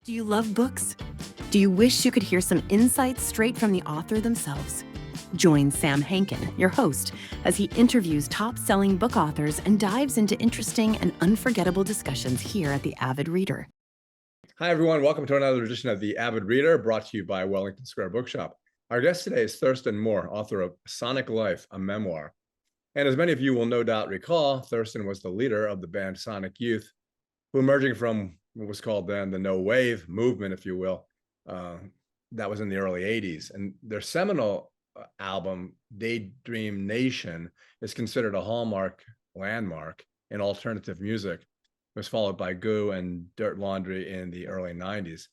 Do you love books? Do you wish you could hear some insights straight from the author themselves? Join Sam Hankin, your host, as he interviews top-selling book authors and dives into interesting and unforgettable discussions here at the Avid Reader. Hi, everyone. Welcome to another edition of the Avid Reader, brought to you by Wellington Square Bookshop. Our guest today is Thurston Moore, author of Sonic Life, a Memoir. And as many of you will no doubt recall, Thurston was the leader of the band Sonic Youth, who, emerging from what was called then the No Wave movement, if you will, that was in the early 80s. And their seminal album, Daydream Nation, is considered a hallmark landmark in alternative music. It was followed by Goo and Dirt Laundry in the early 90s.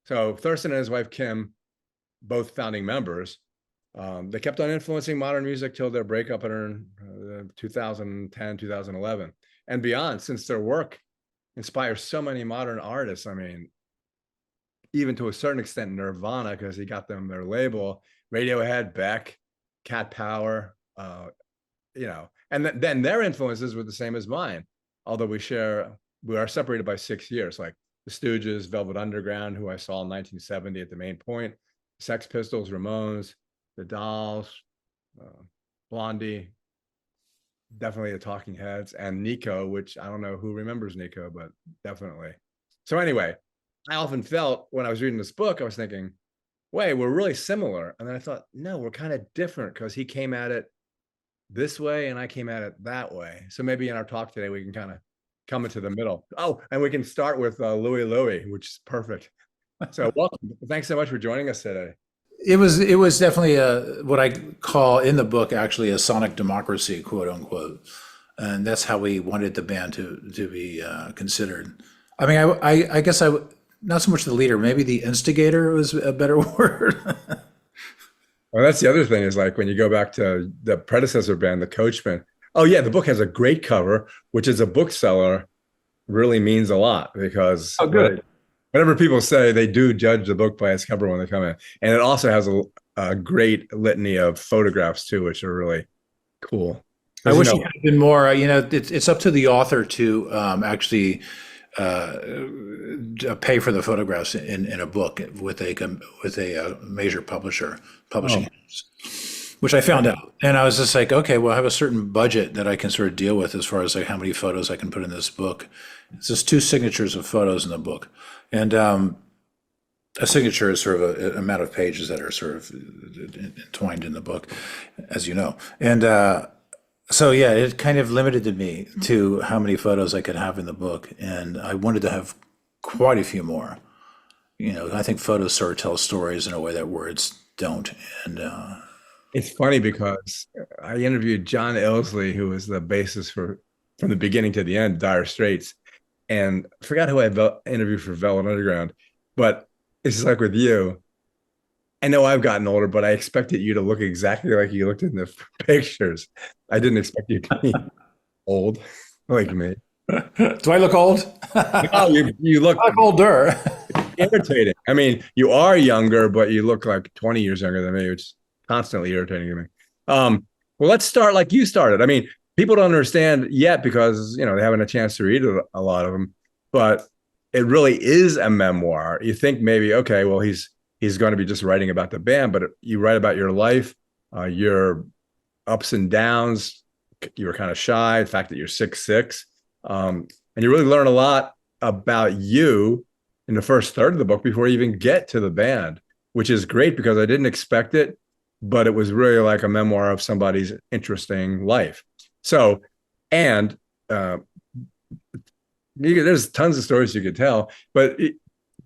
So Thurston and his wife, Kim, both founding members, they kept on influencing modern music till their breakup in 2010, 2011, and beyond, since their work inspires so many modern artists. I mean, even to a certain extent, Nirvana, because he got them their label, Radiohead, Beck, Cat Power, and then their influences were the same as mine, although we are separated by 6 years, like the Stooges, Velvet Underground, who I saw in 1970 at the Main Point, Sex Pistols, Ramones, the Dolls, Blondie, definitely the Talking Heads, and Nico, which I don't know who remembers Nico, but definitely. So anyway, I often felt when I was reading this book, I was thinking, wait, we're really similar. And then I thought, no, we're kind of different, because he came at it this way and I came at it that way. So maybe in our talk today, we can kind of come into the middle. Oh, and we can start with Louie Louie, which is perfect. So welcome. Thanks so much for joining us today. It was definitely what I call in the book actually a sonic democracy, quote unquote, and that's how we wanted the band to be considered. I mean, I guess not so much the leader, maybe the instigator was a better word. Well, that's the other thing, is like when you go back to the predecessor band, the Coachmen. Oh yeah, the book has a great cover, which as a bookseller really means a lot, because oh, good. Whatever people say, they do judge the book by its cover when they come in. And it also has a great litany of photographs too, which are really cool. I wish it had been more, it's up to the author to actually pay for the photographs in a book with a major publisher publishing house, which I found out. And I was just like, okay, well, I have a certain budget that I can sort of deal with as far as like how many photos I can put in this book. It's just 2 signatures of photos in the book. And a signature is sort of an amount of pages that are sort of entwined in the book, as you know. And so, yeah, it kind of limited me to how many photos I could have in the book. And I wanted to have quite a few more. I think photos sort of tell stories in a way that words don't. And it's funny because I interviewed John Ilsley, who was the bassist from the beginning to the end, Dire Straits. And I forgot who I interviewed for Velvet Underground, but it's just like with you. I know I've gotten older, but I expected you to look exactly like you looked in the pictures. I didn't expect you to be old like me. Do I look old? No, you look older. Irritating. I mean, you are younger, but you look like 20 years younger than me, which is constantly irritating to me. Well, let's start like you started. I mean, people don't understand yet because, they haven't a chance to read a lot of them, but it really is a memoir. You think maybe, okay, well, he's going to be just writing about the band, but you write about your life, your ups and downs. You were kind of shy, the fact that you're 6'6", and you really learn a lot about you in the first third of the book before you even get to the band, which is great because I didn't expect it, but it was really like a memoir of somebody's interesting life. So, and there's tons of stories you could tell, but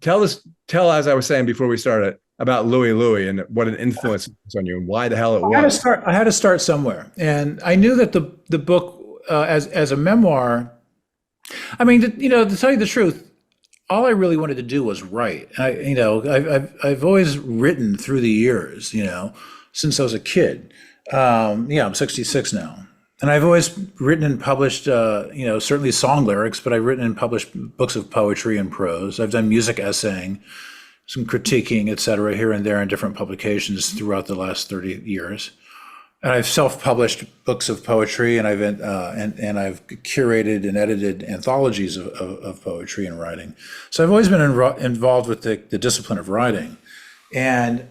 tell, as I was saying before we started, about Louie Louie and what an influence it was on you and why the hell it was. I had to start somewhere. And I knew that the book, as a memoir, I mean, to tell you the truth, all I really wanted to do was write. I've always written through the years, since I was a kid. I'm 66 now. And I've always written and published, certainly song lyrics, but I've written and published books of poetry and prose. I've done music essaying, some critiquing, et cetera, here and there in different publications throughout the last 30 years. and I've self-published books of poetry, and and I've curated and edited anthologies of poetry and writing. So I've always been involved with the discipline of writing. And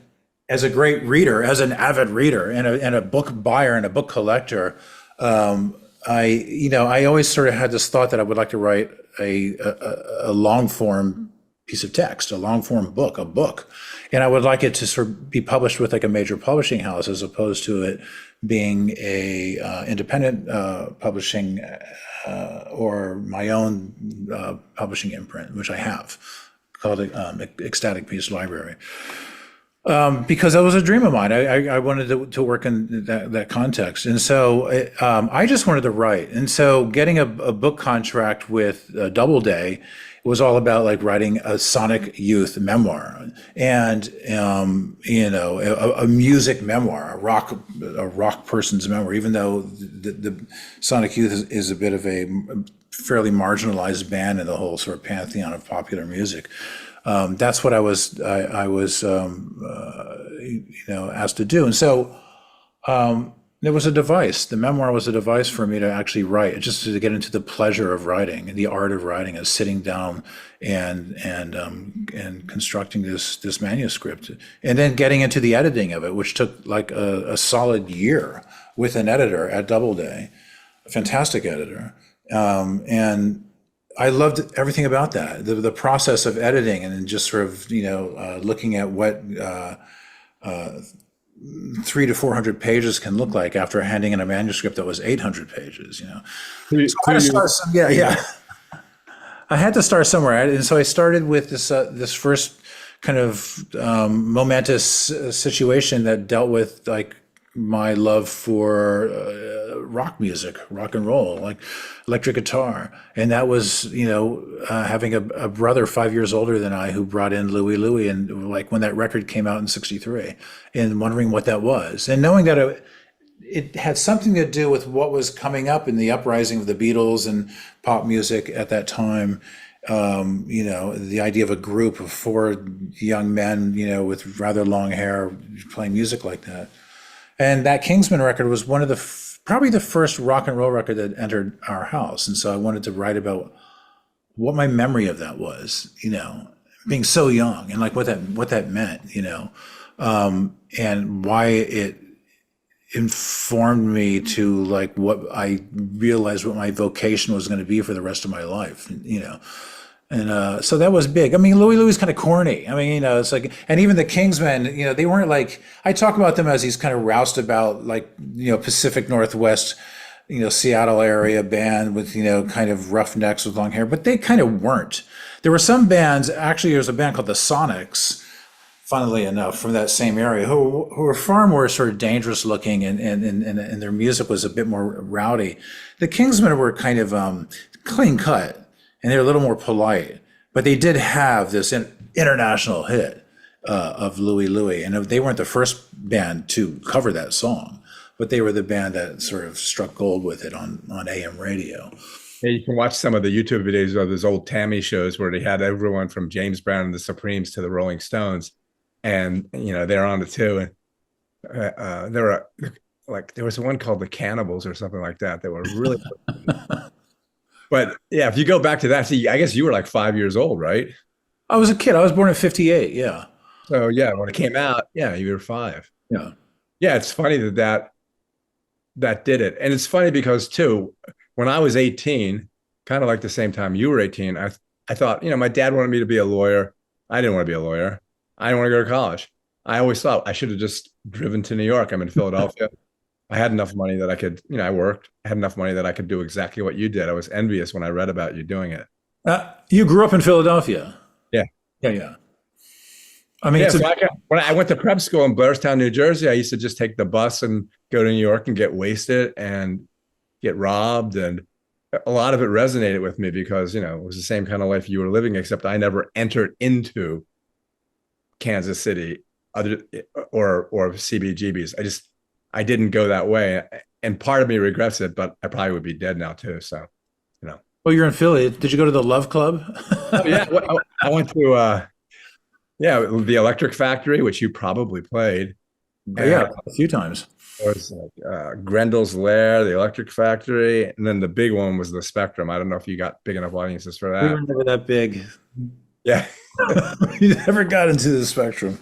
as a great reader, as an avid reader, and a book buyer and a book collector, I always sort of had this thought that I would like to write a long form piece of text, a long form book, and I would like it to sort of be published with like a major publishing house, as opposed to it being a independent publishing or my own publishing imprint, which I have, called Ecstatic Peace Library. Because that was a dream of mine. I wanted to work in that context. And so I just wanted to write. And so getting a book contract with Doubleday was all about like writing a sonic youth memoir, and a music memoir, a rock person's memoir, even though the Sonic Youth is a bit of a fairly marginalized band in the whole sort of pantheon of popular music. That's what I was asked to do. And so it was a device. The memoir was a device for me to actually write, just to get into the pleasure of writing and the art of writing, and sitting down and constructing this manuscript, and then getting into the editing of it, which took like a solid year with an editor at Doubleday, a fantastic editor. And I loved everything about that, the process of editing, and just sort of, looking at what 300 to 400 pages can look like after handing in a manuscript that was 800 pages, So I had to start I had to start somewhere. And so I started with this first kind of momentous situation that dealt with like my love for rock music, rock and roll, like electric guitar. And that was, having a brother 5 years older than I who brought in Louie Louie, and like when that record came out in '63, and wondering what that was, and knowing that it had something to do with what was coming up in the uprising of the Beatles and pop music at that time. The idea of a group of four young men, with rather long hair playing music like that. And that Kingsman record was one of probably the first rock and roll record that entered our house. And so I wanted to write about what my memory of that was, being so young, and like what that meant, and why it informed me to like what I realized what my vocation was going to be for the rest of my life, And so that was big. I mean, Louie Louie's kind of corny. I mean, it's like, and even the Kingsmen, they weren't like, I talk about them as these kind of roustabout, like, Pacific Northwest, Seattle area band with, kind of roughnecks with long hair, but they kind of weren't. There were some bands, actually, there's a band called the Sonics, funnily enough, from that same area, who were far more sort of dangerous looking, and their music was a bit more rowdy. The Kingsmen were kind of clean cut, and they're a little more polite, but they did have this international hit of Louie Louie, and they weren't the first band to cover that song, but they were the band that sort of struck gold with it on AM radio. Yeah, you can watch some of the YouTube videos of those old Tammy shows where they had everyone from James Brown and the Supremes to the Rolling Stones, and they're on it too. And there was one called the Cannibals or something like that were really. But yeah, if you go back to that, see, I guess you were like 5 years old, right? I was a kid. I was born in '58. Yeah. So yeah, when it came out, yeah, you were 5. Yeah. Yeah, it's funny that did it, and it's funny because too, when I was 18, kind of like the same time you were 18, I thought, my dad wanted me to be a lawyer. I didn't want to be a lawyer. I didn't want to go to college. I always thought I should have just driven to New York. I'm in Philadelphia. I had enough money that I could, I worked. I had enough money that I could do exactly what you did. I was envious when I read about you doing it. You grew up in Philadelphia? Yeah. Yeah. I mean, when I went to prep school in Blairstown, New Jersey, I used to just take the bus and go to New York and get wasted and get robbed. And a lot of it resonated with me because, it was the same kind of life you were living, except I never entered into Kansas City or CBGBs. I didn't go that way, and part of me regrets it, but I probably would be dead now too. So, Well, you're in Philly. Did you go to the Love Club? Oh, yeah, I went to the Electric Factory, which you probably played, Yeah, a few times. There was like Grendel's Lair, the Electric Factory, and then the big one was the Spectrum. I don't know if you got big enough audiences for We that. were never that big. Yeah, We never got into the Spectrum.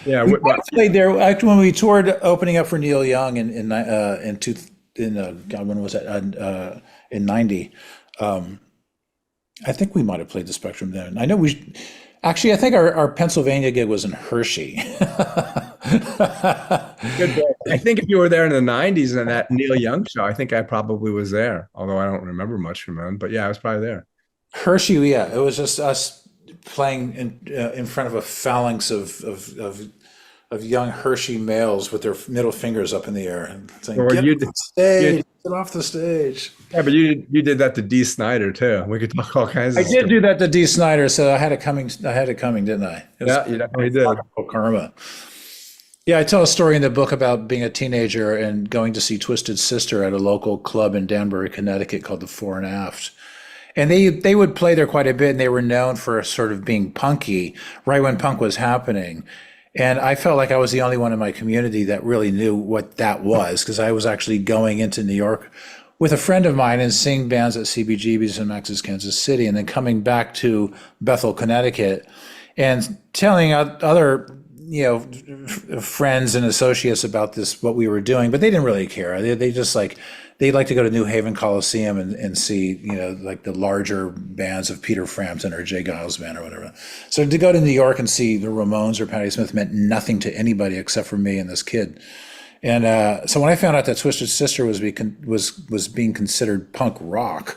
yeah. We might have played there actually when we toured, opening up for Neil Young God, when was that? In '90. I think we might have played the Spectrum then. I know actually, I think our Pennsylvania gig was in Hershey. Good day. I think if you were there in the '90s and that Neil Young show, I think I probably was there. Although I don't remember much from then, but yeah, I was probably there. Hershey, yeah, it was just us playing in front of a phalanx of young Hershey males with their middle fingers up in the air and saying, Or "Get you off did, the stage, get off the stage." yeah, but you did that to Dee Snider too. We could talk all kinds I of did stuff. do that to Dee Snider, so I had it coming, didn't I? It was Yeah, you definitely did. karma. Yeah, I tell a story in the book about being a teenager and going to see Twisted Sister at a local club in Danbury, Connecticut called the Fore and Aft. And they would play there quite a bit, and they were known for sort of being punky right when punk was happening. And I felt like I was the only one in my community that really knew what that was, because I was actually going into New York with a friend of mine and seeing bands at CBGB's in Max's Kansas City, and then coming back to Bethel, Connecticut, and telling other friends and associates about this, what we were doing, but they didn't really care. They just they'd like to go to New Haven Coliseum and see, like the larger bands of Peter Frampton or Jay Giles Band or whatever. So to go to New York and see the Ramones or Patti Smith meant nothing to anybody except for me and this kid. And so when I found out that Twisted Sister was being considered punk rock,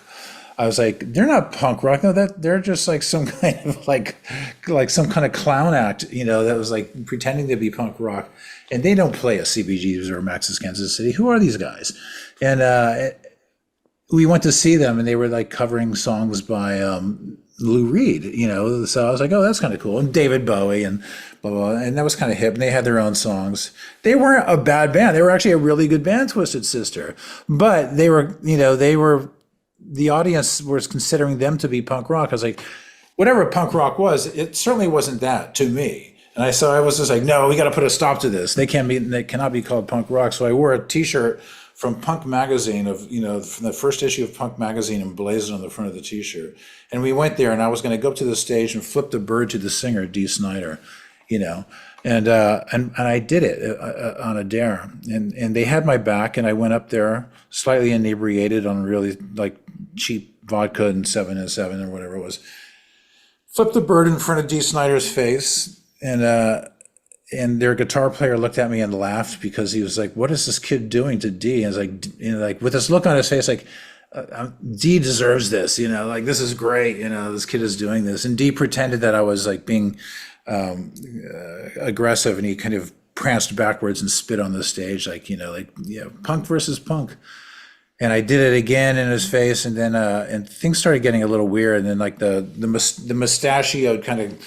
I was like, they're not punk rock. No, they're just like some kind of like some kind of clown act, that was like pretending to be punk rock. And they don't play at CBGB's or Max's Kansas City. Who are these guys? And we went to see them, and they were like covering songs by Lou Reed, So I was like, oh, that's kind of cool. And David Bowie and blah, blah, blah. And that was kind of hip. And they had their own songs. They weren't a bad band. They were actually a really good band, Twisted Sister. But they were, the audience was considering them to be punk rock. I was like, whatever punk rock was, it certainly wasn't that to me. And I was just like, no, we got to put a stop to this. They cannot be called punk rock. So I wore a T-shirt from Punk Magazine from the first issue of Punk Magazine, emblazoned on the front of the T-shirt. And we went there, and I was going to go up to the stage and flip the bird to the singer, Dee Snider, and I did it on a dare, and they had my back, and I went up there slightly inebriated on really like cheap vodka and 7 or whatever it was. Flipped the bird in front of Dee Snider's face, and their guitar player looked at me and laughed because he was like, "What is this kid doing to Dee?" And I was like, like with this look on his face, like, Dee deserves this, like this is great, this kid is doing this. And Dee pretended that I was like being aggressive, and he kind of pranced backwards and spit on the stage, punk versus punk. And I did it again in his face, and then and things started getting a little weird. And then like the mustachioed kind of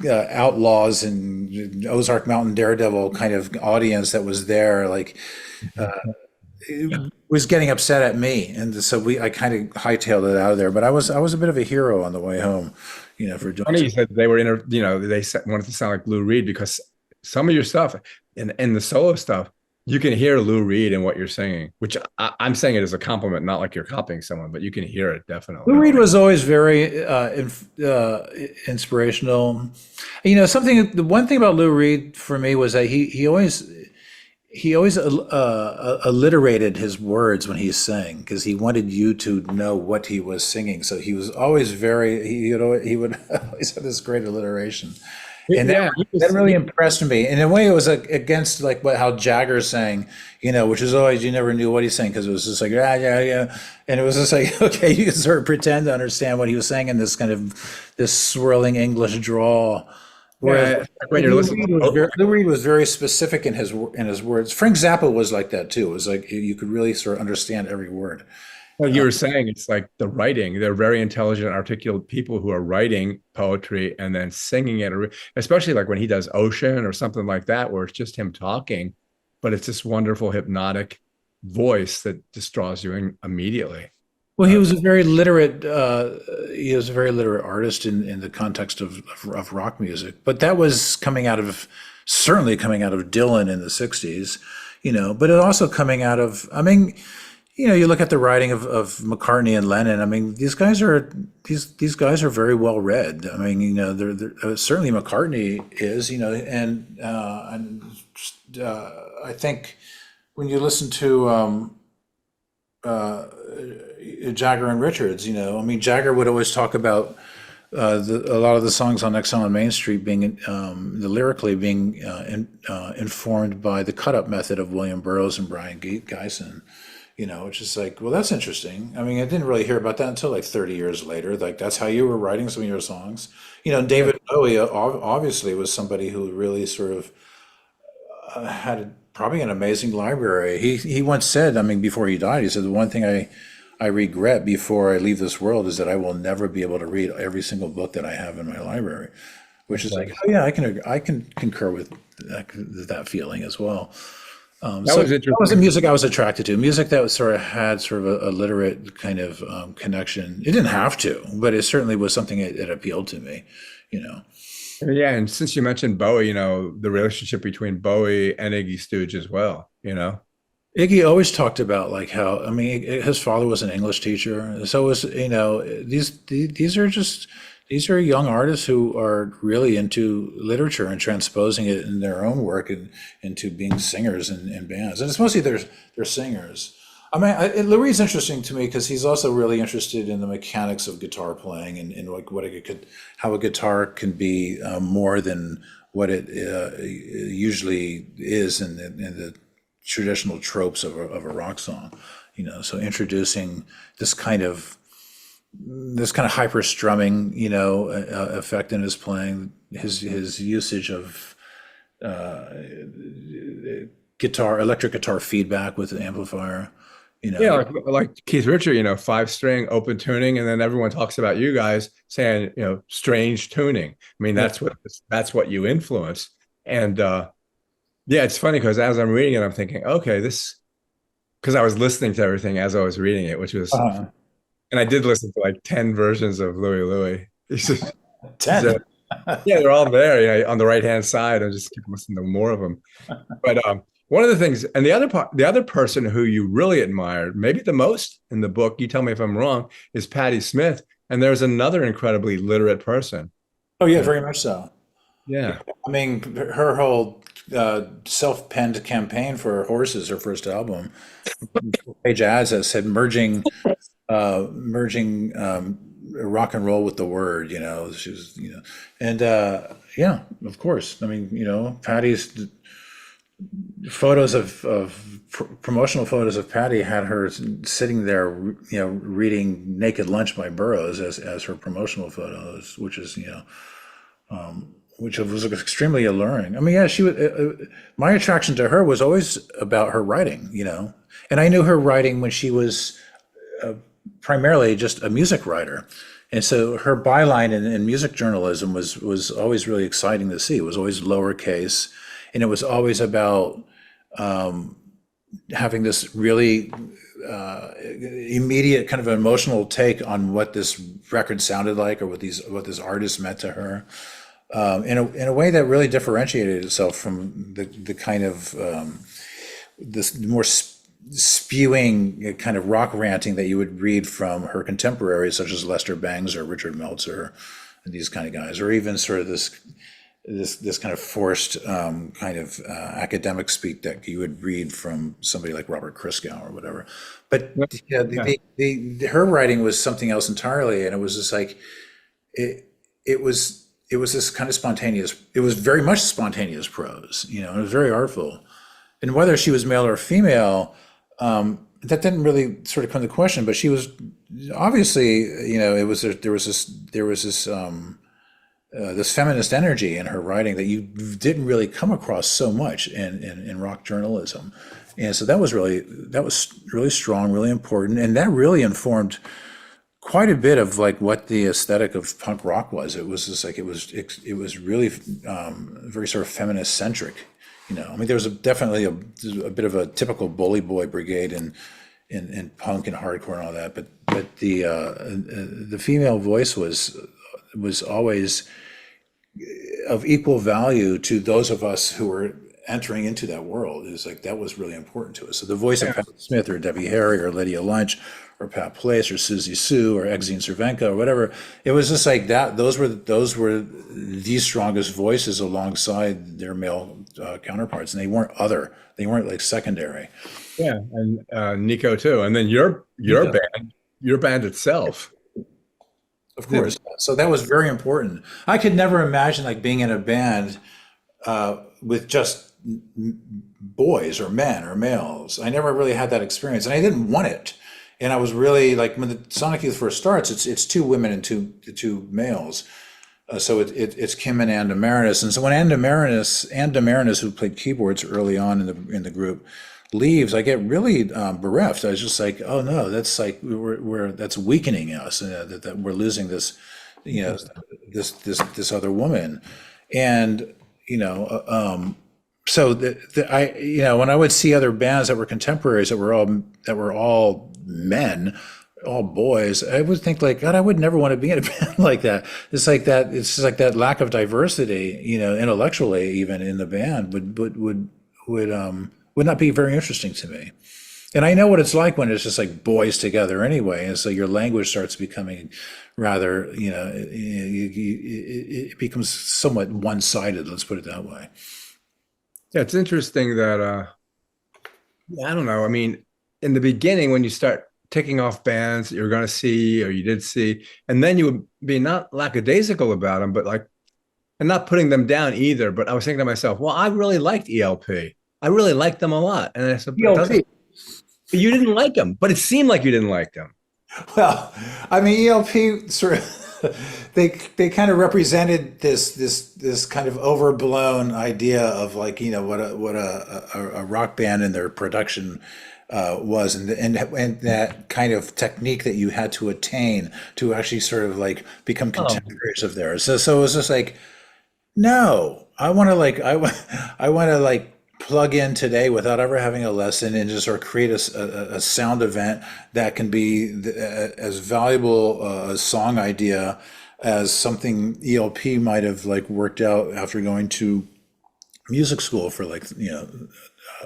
outlaws and Ozark Mountain Daredevil kind of audience that was there, was getting upset at me, and so I kind of hightailed it out of there. But I was a bit of a hero on the way home, for doing. Funny you said they were they wanted to sound like Lou Reed, because some of your stuff and the solo stuff, you can hear Lou Reed in what you're singing, which I'm saying it as a compliment, not like you're copying someone, but you can hear it definitely. Lou Reed was always very inspirational. The one thing about Lou Reed for me was that he always alliterated his words when he sang, because he wanted you to know what he was singing. So he was always he would always have this great alliteration. And that really impressed me. In a way, it was against like how Jagger sang, which is always, you never knew what he sang, because it was just like, yeah. And it was just like, okay, you can sort of pretend to understand what he was saying in this kind of this swirling English drawl. Whereas Lou Reed was very specific in his words. Frank Zappa was like that too. It was like you could really sort of understand every word. Well, you were saying it's like the writing. They're very intelligent, articulate people who are writing poetry and then singing it, especially like when he does Ocean or something like that, where it's just him talking, but it's this wonderful hypnotic voice that just draws you in immediately. Well, he was a very literate. He was a very literate artist in the context of rock music. But that was coming out of certainly coming out of Dylan in the '60s, But it also coming out of. I mean, you look at the writing of McCartney and Lennon. I mean, these guys are very well read. I mean, they're certainly McCartney is, and I think when you listen to Jagger and Richards, I mean, Jagger would always talk about a lot of the songs on Exile on Main Street being the lyrically being informed by the cut-up method of William Burroughs and Brian Geisen, which is like, well, that's interesting. I mean, I didn't really hear about that until like 30 years later. Like, that's how you were writing some of your songs. David Bowie obviously was somebody who really sort of had probably an amazing library. He once said, I mean, before he died, he said, the one thing I regret before I leave this world is that I will never be able to read every single book that I have in my library, which is like, oh yeah, I can concur with that feeling as well. That was interesting. That was the music I was attracted to. Music that was had sort of a literate kind of connection. It didn't have to, but it certainly was something that appealed to me, Yeah, and since you mentioned Bowie, the relationship between Bowie and Iggy Stooge as well, Iggy always talked about like how, I mean, his father was an English teacher. So was, these are young artists who are really into literature and transposing it in their own work and into being singers in bands. And it's mostly they're singers. I mean, Louis interesting to me because he's also really interested in the mechanics of guitar playing and like how a guitar can be more than what it usually is in the traditional tropes of a rock song, So introducing this kind of hyper strumming, effect in his playing, his usage of electric guitar feedback with the amplifier. Yeah, like Keith Richards, 5-string open tuning, and then everyone talks about you guys saying, strange tuning. I mean, that's what you influence. And yeah, it's funny because as I'm reading it, I'm thinking, okay, because I was listening to everything as I was reading it, which was, and I did listen to like 10 versions of Louie. It's just 10. Yeah, they're all there, on the right-hand side. I just keep listening to more of them. But one of the things, and the other person who you really admired, maybe the most in the book, you tell me if I'm wrong, is Patti Smith. And there's another incredibly literate person. Oh yeah, very much so. Yeah. I mean, her whole self-penned campaign for Horses, her first album, page ads that said merging rock and roll with the word, she was, and yeah, of course. I mean, Patti's photos of promotional photos of Patti had her sitting there, reading Naked Lunch by Burroughs as her promotional photos, which is, which was extremely alluring. I mean, yeah, she was. My attraction to her was always about her writing, and I knew her writing when she was primarily just a music writer, and so her byline in music journalism was always really exciting to see. It was always lowercase, and it was always about having this really immediate kind of emotional take on what this record sounded like or what this artist meant to her. In a way that really differentiated itself from the kind of this more spewing kind of rock ranting that you would read from her contemporaries, such as Lester Bangs or Richard Meltzer, and these kind of guys, or even sort of this kind of forced kind of academic speak that you would read from somebody like Robert Christgau or whatever. But her writing was something else entirely, and it was just like it was this kind of spontaneous. It was very much spontaneous prose, and it was very artful. And whether she was male or female, that didn't really sort of come to question. But she was obviously, there was this feminist energy in her writing that you didn't really come across so much in rock journalism. And so that was really strong, really important, and that really informed quite a bit of like what the aesthetic of punk rock was. It was just like it was really very sort of feminist centric. I mean, there was definitely a bit of a typical bully boy brigade in in punk and hardcore and all that, but the female voice was always of equal value to those of us who were entering into that world. Is like that was really important to us. So the voice of Patti Smith or Debbie Harry or Lydia Lunch or Pat Place or Susie Sue or Exene Cervenka or whatever, it was just like that. Those were the strongest voices alongside their male counterparts, and they weren't other. They weren't like secondary. Yeah, and Nico too, and then your band itself. Of course. So that was very important. I could never imagine like being in a band with just boys or men or males. I never really had that experience, and I didn't want it. And I was really like, when the Sonic Youth first starts, it's two women and two males. So it's Kim and Ann Demarinis. And so when Ann Demarinis, who played keyboards early on in the group, leaves, I get really bereft. I was just like, oh no, that's like that's weakening us, that we're losing this, this other woman, and so when I would see other bands that were contemporaries that were all men, all boys, I would think like, God, I would never want to be in a band like that. It's like that. It's just like that lack of diversity, intellectually, even in the band would not be very interesting to me. And I know what it's like when it's just like boys together anyway. And so your language starts becoming rather, it becomes somewhat one-sided, let's put it that way. Yeah, it's interesting that, I don't know. I mean, in the beginning, when you start ticking off bands that you're going to see or you did see, and then you would be not lackadaisical about them, but like, and not putting them down either. But I was thinking to myself, well, I really liked ELP. I really liked them a lot. And I said, but you didn't like them, but it seemed like you didn't like them. Well, I mean, ELP sort of, they kind of represented this kind of overblown idea of like, what a rock band and their production was, and that kind of technique that you had to attain to actually sort of like become contemporaries of theirs. So it was just like, no, I want to like plug in today without ever having a lesson and just sort of create a sound event that can be as valuable a song idea as something ELP might have like worked out after going to music school for like,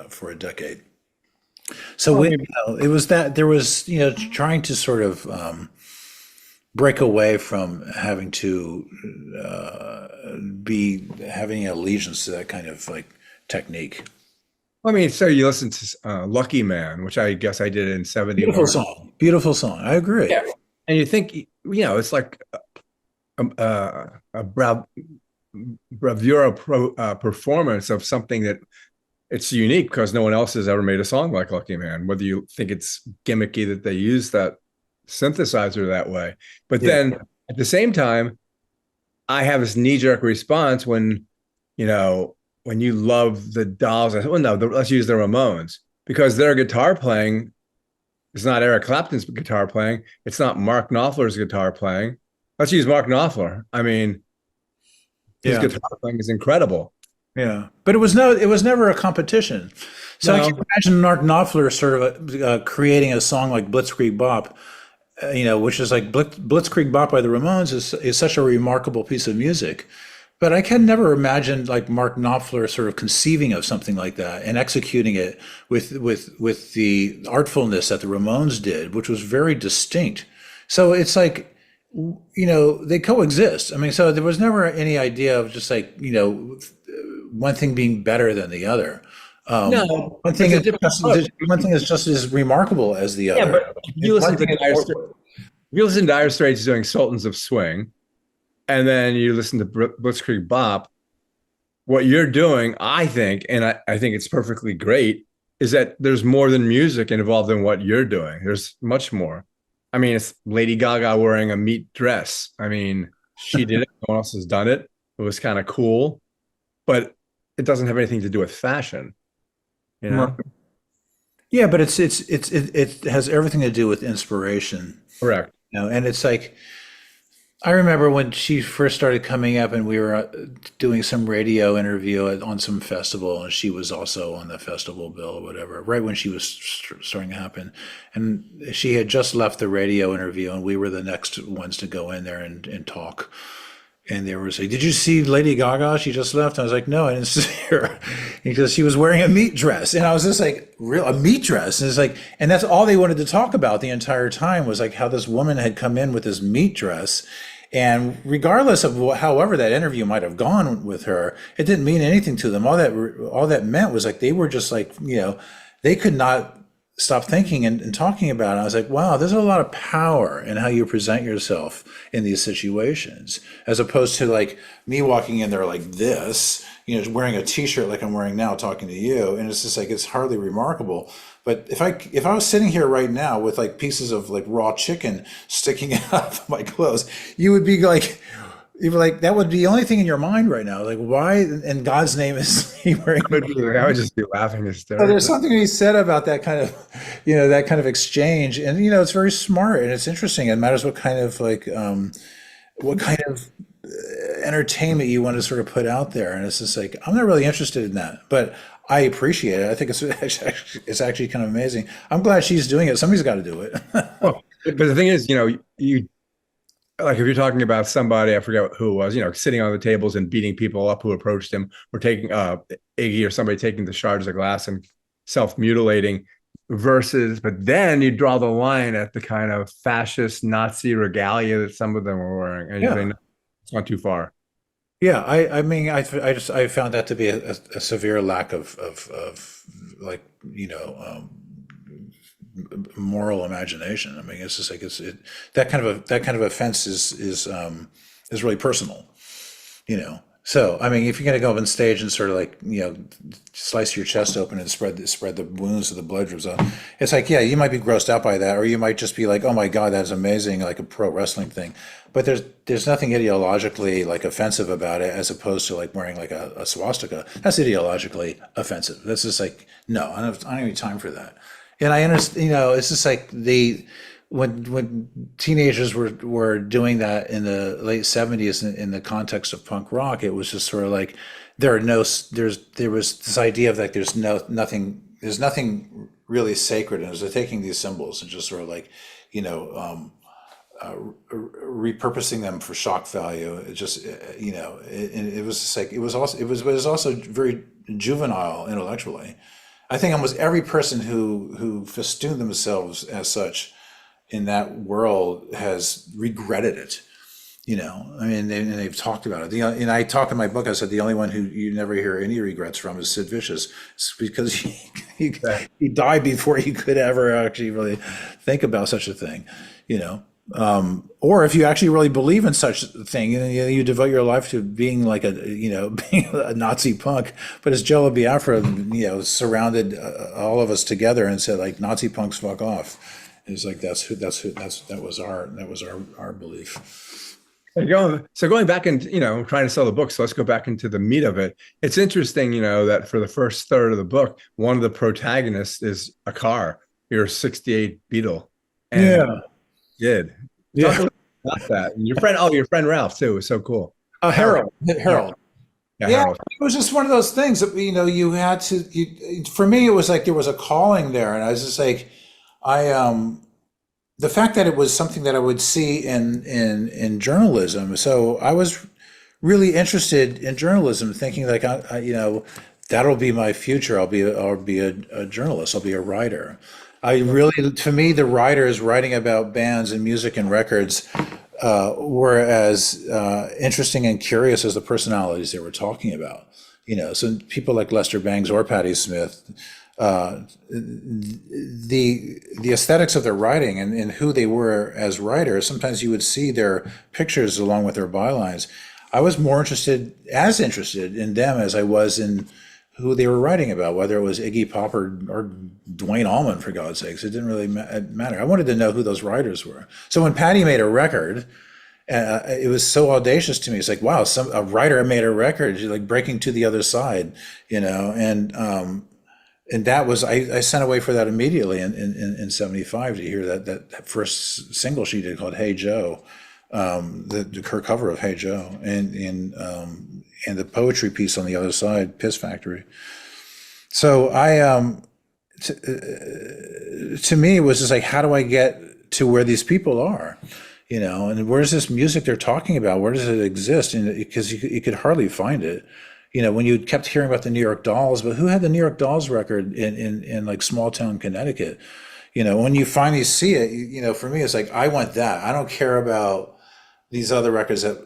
for a decade. So it was that there was, trying to sort of break away from having to be having allegiance to that kind of like technique. I mean, so you listen to Lucky Man, which I guess I did in 71. Beautiful song. I agree. Yeah. And you think, it's like a bravura performance of something that it's unique because no one else has ever made a song like Lucky Man, whether you think it's gimmicky that they use that synthesizer that way. But then at the same time, I have this knee-jerk response when you love the Dolls. I said, well, no, let's use the Ramones, because their guitar playing is not Eric Clapton's guitar playing. It's not Mark Knopfler's guitar playing. Let's use Mark Knopfler. I mean, his guitar playing is incredible. Yeah, but it was never a competition. So I can imagine Mark Knopfler sort of creating a song like Blitzkrieg Bop, which is like Blitzkrieg Bop by the Ramones is such a remarkable piece of music. But I can never imagine like Mark Knopfler sort of conceiving of something like that and executing it with the artfulness that the Ramones did, which was very distinct. So it's like, they coexist. I mean, so there was never any idea of just like, one thing being better than the other. No, one thing is just as remarkable as the other. Yeah, but if you listen to Dire Straits doing Sultans of Swing, and then you listen to Blitzkrieg Bop, what you're doing, I think, and I think it's perfectly great, is that there's more than music involved in what you're doing. There's much more. I mean, it's Lady Gaga wearing a meat dress. I mean, she did it. No one else has done it. It was kind of cool, but it doesn't have anything to do with fashion, Yeah, but it has everything to do with inspiration. Correct. And it's like, I remember when she first started coming up, and we were doing some radio interview on some festival, and she was also on the festival bill or whatever, right when she was starting to happen. And she had just left the radio interview, and we were the next ones to go in there and talk. And they were saying, "Did you see Lady Gaga? She just left." I was like, "No, I didn't see her," because she was wearing a meat dress, and I was just like, "Real a meat dress?" And it's like, and that's all they wanted to talk about the entire time was like how this woman had come in with this meat dress, and regardless of however that interview might have gone with her, it didn't mean anything to them. All that meant was like they were just like, they could not stop thinking and talking about it. I was like, wow, there's a lot of power in how you present yourself in these situations, as opposed to like me walking in there like this, wearing a t-shirt like I'm wearing now, talking to you. And it's just like, it's hardly remarkable. But if I was sitting here right now with like pieces of like raw chicken sticking out of my clothes, you'd be like, that would be the only thing in your mind right now. Like, why in God's name is he wearing? I would just be laughing hysterically. So there's something to be said about that kind of, that kind of exchange, and it's very smart and it's interesting. It matters what kind of entertainment you want to sort of put out there, and it's just like I'm not really interested in that, but I appreciate it. I think it's actually kind of amazing. I'm glad she's doing it. Somebody's got to do it. Well, but the thing is, you like if you're talking about somebody, I forget who it was, sitting on the tables and beating people up who approached him, or taking Iggy or somebody taking the shards of glass and self-mutilating, but then you draw the line at the kind of fascist Nazi regalia that some of them were wearing, and you think it's not too far. Yeah, I mean, I found that to be a severe lack of like, moral imagination. I mean, it's just like that kind of offense is really personal, So I mean, if you're gonna go up on stage and sort of like slice your chest open and spread the wounds of the blood drips out, it's like, yeah, you might be grossed out by that, or you might just be like, oh my God, that's amazing, like a pro wrestling thing. But there's nothing ideologically like offensive about it, as opposed to like wearing like a swastika. That's ideologically offensive. That's just like, no, I don't have any time for that. And I understand, it's just like when teenagers were doing that in the late 70s in the context of punk rock, it was just sort of like there was this idea of like there's nothing really sacred, and it was taking these symbols and just sort of like repurposing them for shock value. It just it was just like it was also very juvenile intellectually. I think almost every person who festooned themselves as such in that world has regretted it. I mean, they've talked about it. And I talk in my book, I said the only one who you never hear any regrets from is Sid Vicious. It's because he died before he could ever actually really think about such a thing, or if you actually really believe in such a thing, you devote your life to being like being a Nazi punk. But as Joe Biafra, surrounded all of us together and said like, Nazi punks, fuck off. It's like that was our belief. So going back and trying to sell the book, so let's go back into the meat of it. It's interesting, that for the first third of the book, one of the protagonists is a car, your '68 Beetle. And talk about that. And your friend Ralph too was so cool. Harold. Yeah, Harold. It was just one of those things that you had to. For me, it was like there was a calling there, and I was just like, the fact that it was something that I would see in journalism. So I was really interested in journalism, thinking like, that'll be my future. I'll be a journalist. I'll be a writer. To me, the writers writing about bands and music and records were as interesting and curious as the personalities they were talking about. So people like Lester Bangs or Patti Smith, the aesthetics of their writing and who they were as writers, sometimes you would see their pictures along with their bylines. I was more interested in them as I was in who they were writing about, whether it was Iggy Pop or Dwayne Allman, for God's sakes. It didn't really matter. I wanted to know who those writers were. So when Patti made a record, it was so audacious to me. It's like, wow, a writer made a record, like breaking to the other side, and that was, I sent away for that immediately in '75 to hear that first single she did called Hey Joe. her cover of Hey Joe, and the poetry piece on the other side, Piss Factory. So to me, it was just like, how do I get to where these people are, and where's this music they're talking about? Where does it exist? And because you could hardly find it, when you kept hearing about the New York Dolls, but who had the New York Dolls record in like small town Connecticut? When you finally see it, for me, it's like, I want that. I don't care about these other records that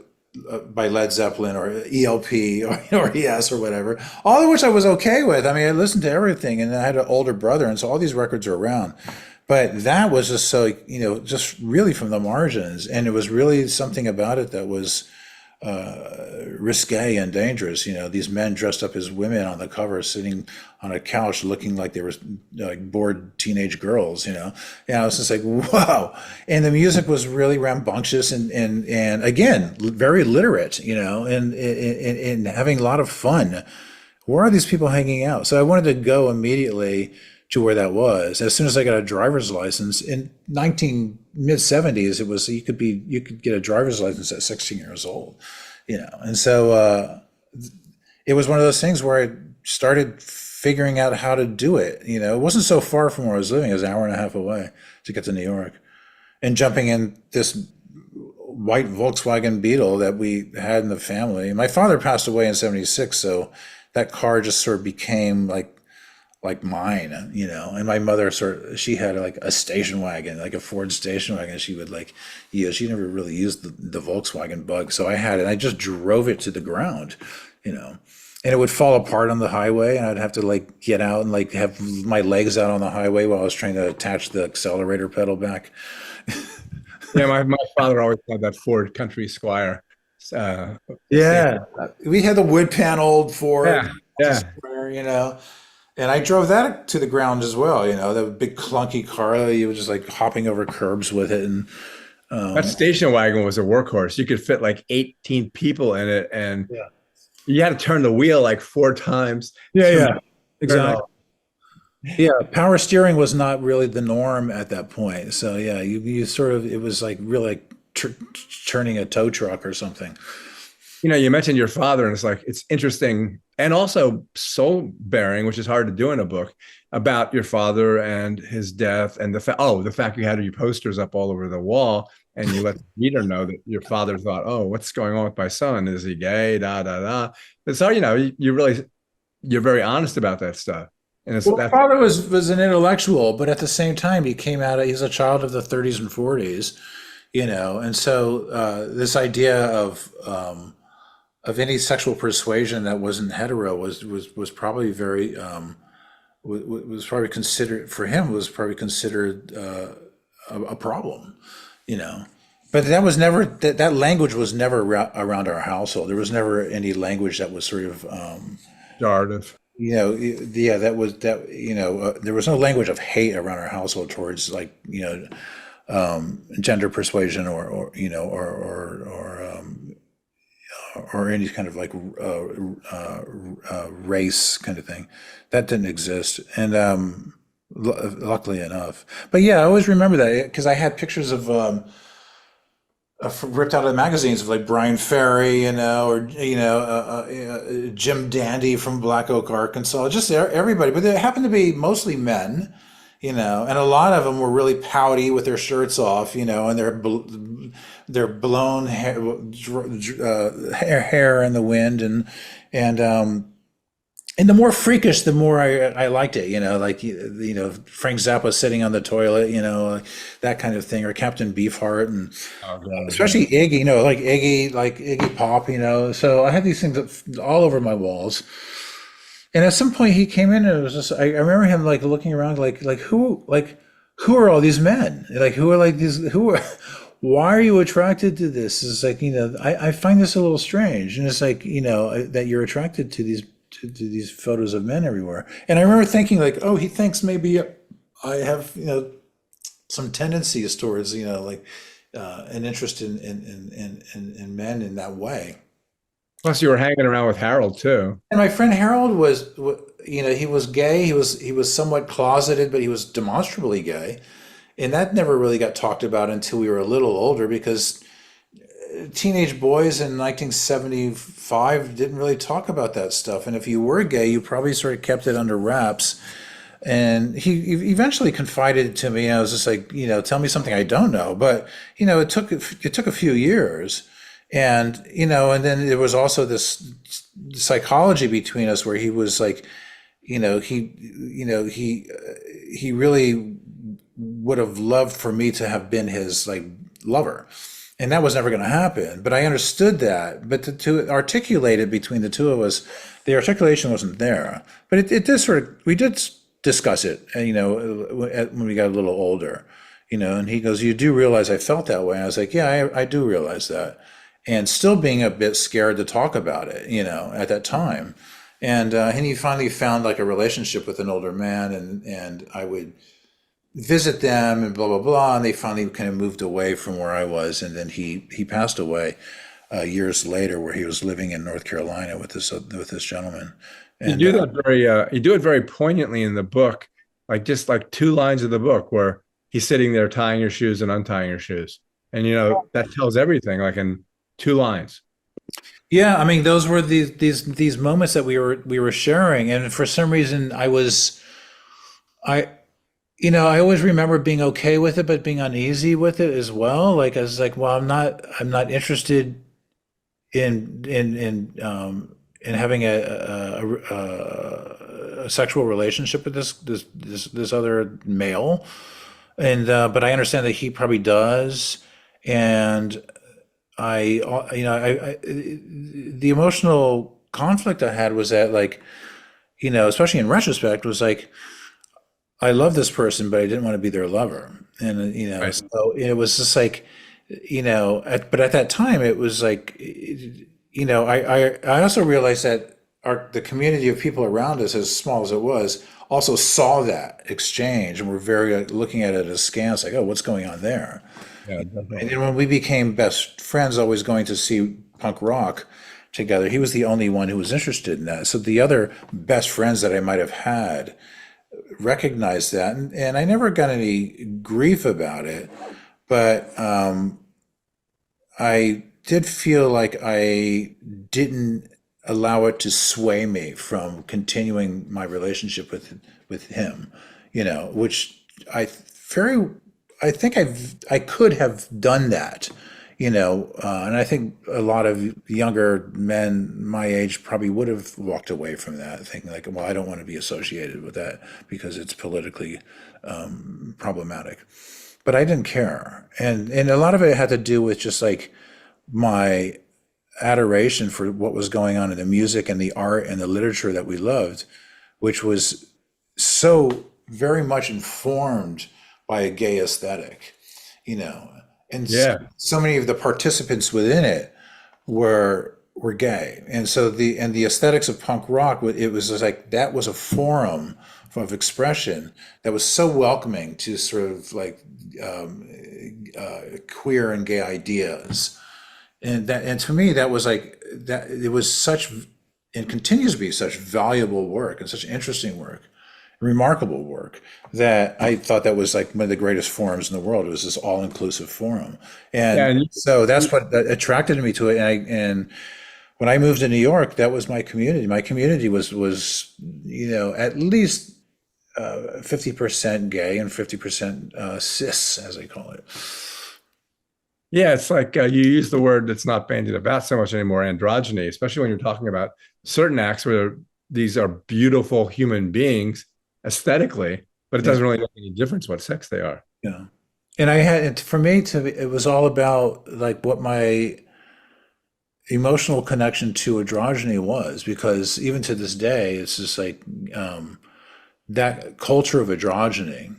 by Led Zeppelin or ELP or ES or whatever, all of which I was okay with. I mean, I listened to everything, and I had an older brother, and so all these records are around. But that was just so, just really from the margins. And it was really something about it that was risque and dangerous. These men dressed up as women on the cover, sitting on a couch looking like they were like bored teenage girls, and I was just like, wow. And the music was really rambunctious and again, very literate, and having a lot of fun. Where are these people hanging out? So I wanted to go immediately to where that was. As soon as I got a driver's license in mid-70s, it was you could get a driver's license at 16 years old, and so it was one of those things where I started figuring out how to do it. It wasn't so far from where I was living; it was an hour and a half away to get to New York, and jumping in this white Volkswagen Beetle that we had in the family. My father passed away in '76, so that car just sort of became like mine, and my mother she had like a station wagon, like a Ford station wagon. She would she never really used the Volkswagen Bug. So I had it, I just drove it to the ground, and it would fall apart on the highway, and I'd have to get out and have my legs out on the highway while I was trying to attach the accelerator pedal back. Yeah. My father always had that Ford Country Squire. Yeah. We had the wood paneled Ford. Yeah. Square, and I drove that to the ground as well, that big clunky car. You were just hopping over curbs with it. And that station wagon was a workhorse. You could fit 18 people in it, and you had to turn the wheel 4 times. Yeah, exactly. Yeah, power steering was not really the norm at that point. So yeah, you sort of, it was really turning a tow truck or something. You mentioned your father, and it's interesting and also soul bearing, which is hard to do in a book, about your father and his death, and the fact you had your posters up all over the wall, and you let the reader know that your father thought, oh, what's going on with my son? Is he gay? Da da da. But so you're very honest about that stuff. And my father was an intellectual, but at the same time, he's a child of the 30s and 40s, and so this idea of any sexual persuasion that wasn't hetero was probably very was probably considered, for him, was probably considered a problem, but that was never, that language was never around our household. There was never any language that was sort of pejorative. There was no language of hate around our household towards gender persuasion or any kind of race kind of thing. That didn't exist, and luckily enough. But yeah, I always remember that because I had pictures of ripped out of the magazines of Brian Ferry, or Jim Dandy from Black Oak, Arkansas, just everybody. But they happened to be mostly men, and a lot of them were really pouty with their shirts off, and their blown hair in the wind, and the more freakish, the more I liked it, Frank Zappa sitting on the toilet, that kind of thing, or Captain Beefheart, and especially Iggy, Iggy Pop, So I had these things all over my walls. And at some point he came in, and it was just, I remember him looking around, who are all these men? Why are you attracted to this? It's I find this a little strange. And it's that you're attracted to these photos of men everywhere. And I remember thinking oh, he thinks maybe I have, some tendencies towards, an interest in men in that way. Plus, you were hanging around with Harold too. And my friend Harold was, he was gay. He was somewhat closeted, but he was demonstrably gay. And that never really got talked about until we were a little older, because teenage boys in 1975 didn't really talk about that stuff. And if you were gay, you probably sort of kept it under wraps. And he eventually confided to me. I was just like, tell me something I don't know. But, it took a few years. And, and then there was also this psychology between us where he was like, he really would have loved for me to have been his like lover. And that was never going to happen. But I understood that. But to articulate it between the two of us, the articulation wasn't there. But it did we did discuss it, when we got a little older, and he goes, you do realize I felt that way? And I was like, yeah, I do realize that. And still being a bit scared to talk about it, at that time. And he finally found like a relationship with an older man, and I would visit them and blah, blah, blah. And they finally kind of moved away from where I was. And then he passed away years later, where he was living in North Carolina with this gentleman. And, you do that you do it very poignantly in the book, like just like 2 lines of the book where he's sitting there tying your shoes and untying your shoes. And, that tells everything, like in 2 lines. Yeah. I mean, those were these moments that we were sharing. And for some reason I always remember being okay with it, but being uneasy with it as well. Like, I was like, well, I'm not interested in having a sexual relationship with this other male, and but I understand that he probably does, and the emotional conflict I had was that, like, especially in retrospect, was like, I love this person, but I didn't want to be their lover, and Right. so it was just like, but at that time it was like. I also realized that the community of people around us, as small as it was, also saw that exchange and were very looking at it askance, like, oh, what's going on there? Yeah, And definitely. then when we became best friends, always going to see punk rock together, he was the only one who was interested in that. So the other best friends that I might have had recognized that, and I never got any grief about it, but I did feel like I didn't allow it to sway me from continuing my relationship with him, which I think I could have done that, and I think a lot of younger men my age probably would have walked away from that, thinking like, well, I don't want to be associated with that because it's politically problematic. But I didn't care, and a lot of it had to do with just like my adoration for what was going on in the music and the art and the literature that we loved, which was so very much informed by a gay aesthetic, and Yeah. so many of the participants within it were gay, and so the aesthetics of punk rock, it was just like that was a forum of expression that was so welcoming to sort of like queer and gay ideas. And to me, that was like that. It was such, and continues to be such valuable work and such interesting work, remarkable work, that I thought that was like one of the greatest forums in the world. It was this all-inclusive forum, Yeah. and so that's what attracted me to it. And when I moved to New York, that was my community. My community was at least 50% gay and 50% cis, as I call it. Yeah, it's like you use the word that's not bandied about so much anymore, androgyny, especially when you're talking about certain acts where these are beautiful human beings aesthetically, but it doesn't really make any difference what sex they are. Yeah. And for me, it was all about like what my emotional connection to androgyny was, because even to this day, it's just like that culture of androgyny,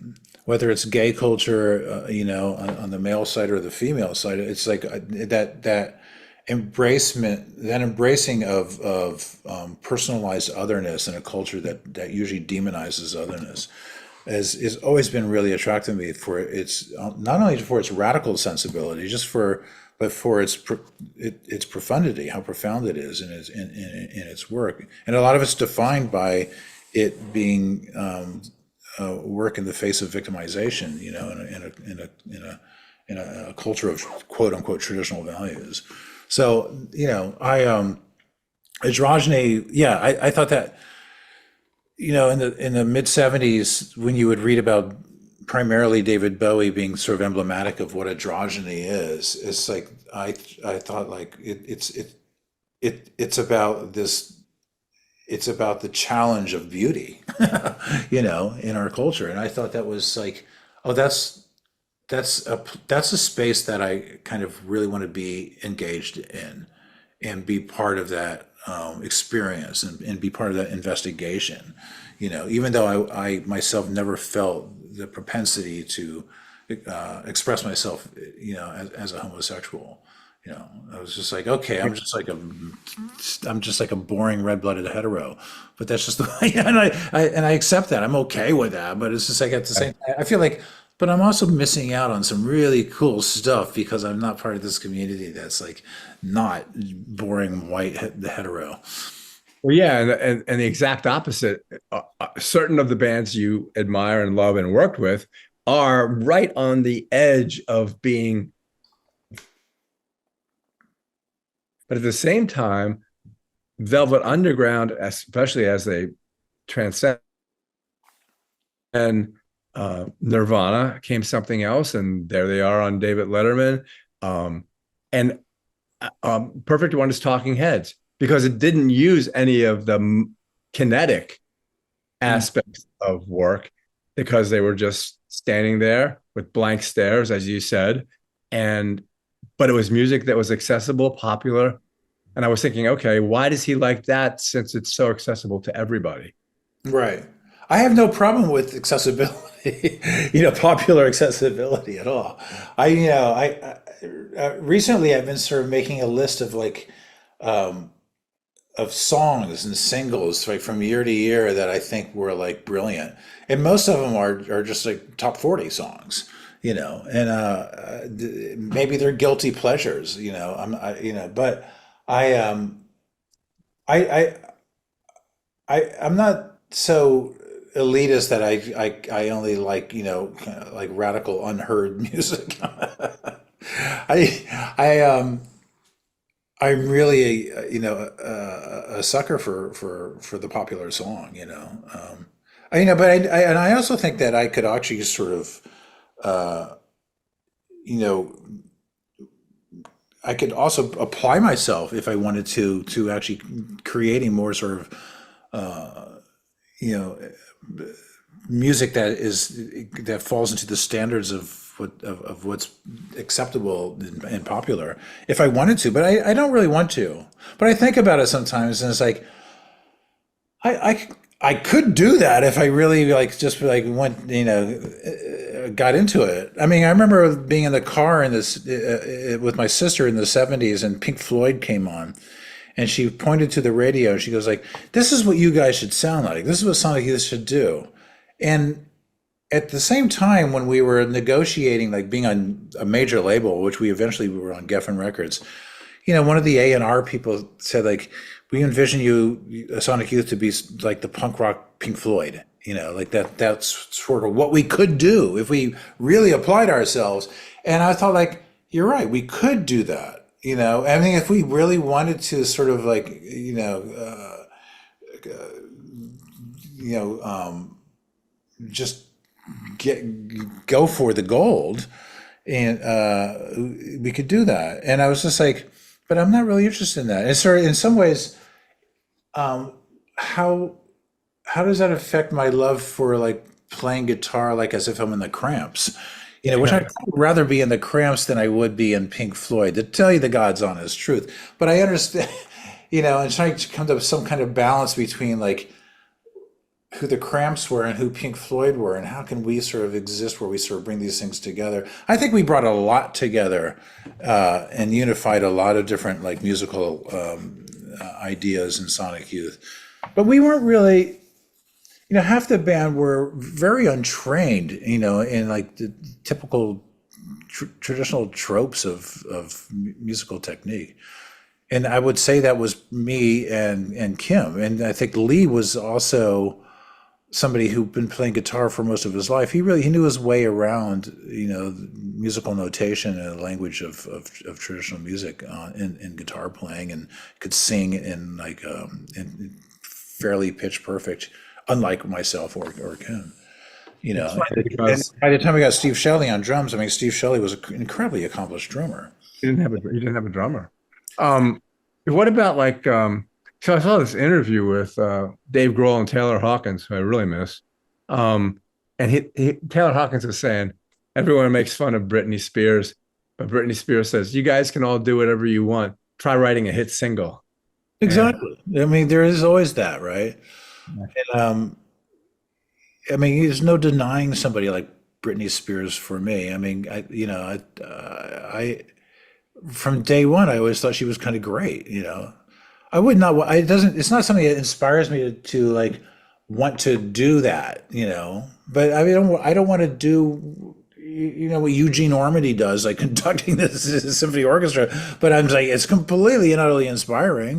whether it's gay culture, on the male side or the female side, it's like that embracing of personalized otherness in a culture that usually demonizes otherness has always been really attractive to me, for its not only for its radical sensibility, but for its profundity, how profound it is in its work, and a lot of it's defined by it being work in the face of victimization, in a culture of quote unquote traditional values. So, androgyny, yeah, I thought that, in the mid 70s, when you would read about primarily David Bowie being sort of emblematic of what androgyny is, it's like I thought like it's about this, it's about the challenge of beauty, in our culture. And I thought that was like, oh, that's a space that I kind of really want to be engaged in and be part of that experience and be part of that investigation. Even though I myself never felt the propensity to express myself, as a homosexual. I was just like, okay, I'm just like a boring red-blooded hetero, but that's just the way, and I accept that. I'm okay with that, but it's just like at the same time, I feel like, but I'm also missing out on some really cool stuff because I'm not part of this community that's like not boring white hetero. Well, yeah, and the exact opposite. Certain of the bands you admire and love and worked with are right on the edge of being, but at the same time, Velvet Underground, especially as they transcend, and Nirvana came something else, and there they are on David Letterman, and Perfect One is Talking Heads, because it didn't use any of the kinetic aspects of work, because they were just standing there with blank stares, as you said, but it was music that was accessible, popular. And I was thinking, okay, why does he like that, since it's so accessible to everybody? Right. I have no problem with accessibility, popular accessibility at all. I recently I've been sort of making a list of like, of songs and singles like from year to year that I think were like brilliant, and most of them are just like top 40 songs, and maybe they're guilty pleasures, but I'm not so elitist that I only like kind of like radical unheard music. I'm really a sucker for the popular song, but I also think that I could actually sort of I could also apply myself if I wanted to actually creating more sort of music that falls into the standards of what's acceptable and popular, if I wanted to, but I don't really want to. But I think about it sometimes, and it's like I could do that if I really went got into it. I mean, I remember being in the car with my sister in the 70s, and Pink Floyd came on, and she pointed to the radio. She goes like, "This is what you guys should sound like. This is what sound like you should do." And at the same time, when we were negotiating, like being on a major label, which we eventually were on Geffen Records, one of the A&R people said like, "We envision you, Sonic Youth, to be like the punk rock Pink Floyd." Like that's sort of what we could do if we really applied ourselves. And I thought like, you're right, we could do that. I mean, if we really wanted to sort of like, just go for the gold, and we could do that. And I was just like, but I'm not really interested in that. And so in some ways, how does that affect my love for like playing guitar, like as if I'm in the Cramps, which I'd rather be in the Cramps than I would be in Pink Floyd, to tell you the God's honest truth. But I understand, and trying to come to some kind of balance between like who the Cramps were and who Pink Floyd were, and how can we sort of exist where we sort of bring these things together. I think we brought a lot together and unified a lot of different like musical ideas in Sonic Youth. But we weren't really, half the band were very untrained, in like the typical traditional tropes of musical technique. And I would say that was me and Kim. And I think Lee was also somebody who'd been playing guitar for most of his life, he knew his way around, musical notation and the language of traditional music in guitar playing, and could sing in like in fairly pitch perfect, unlike myself or Ken. It's funny And because by the time we got Steve Shelley on drums, I mean, Steve Shelley was an incredibly accomplished drummer. he didn't have a drummer. What about like so I saw this interview with Dave Grohl and Taylor Hawkins, who I really miss. And Taylor Hawkins is saying everyone makes fun of Britney Spears, but Britney Spears says, you guys can all do whatever you want. Try writing a hit single. Exactly. I mean, there is always that, right? And I mean, there's no denying somebody like Britney Spears for me. I mean, I from day one, I always thought she was kind of great. I would not. It's not something that inspires me to like want to do that. But I mean, I don't want to do. What Eugene Ormandy does, like conducting this symphony orchestra. But I'm like, it's completely and utterly inspiring.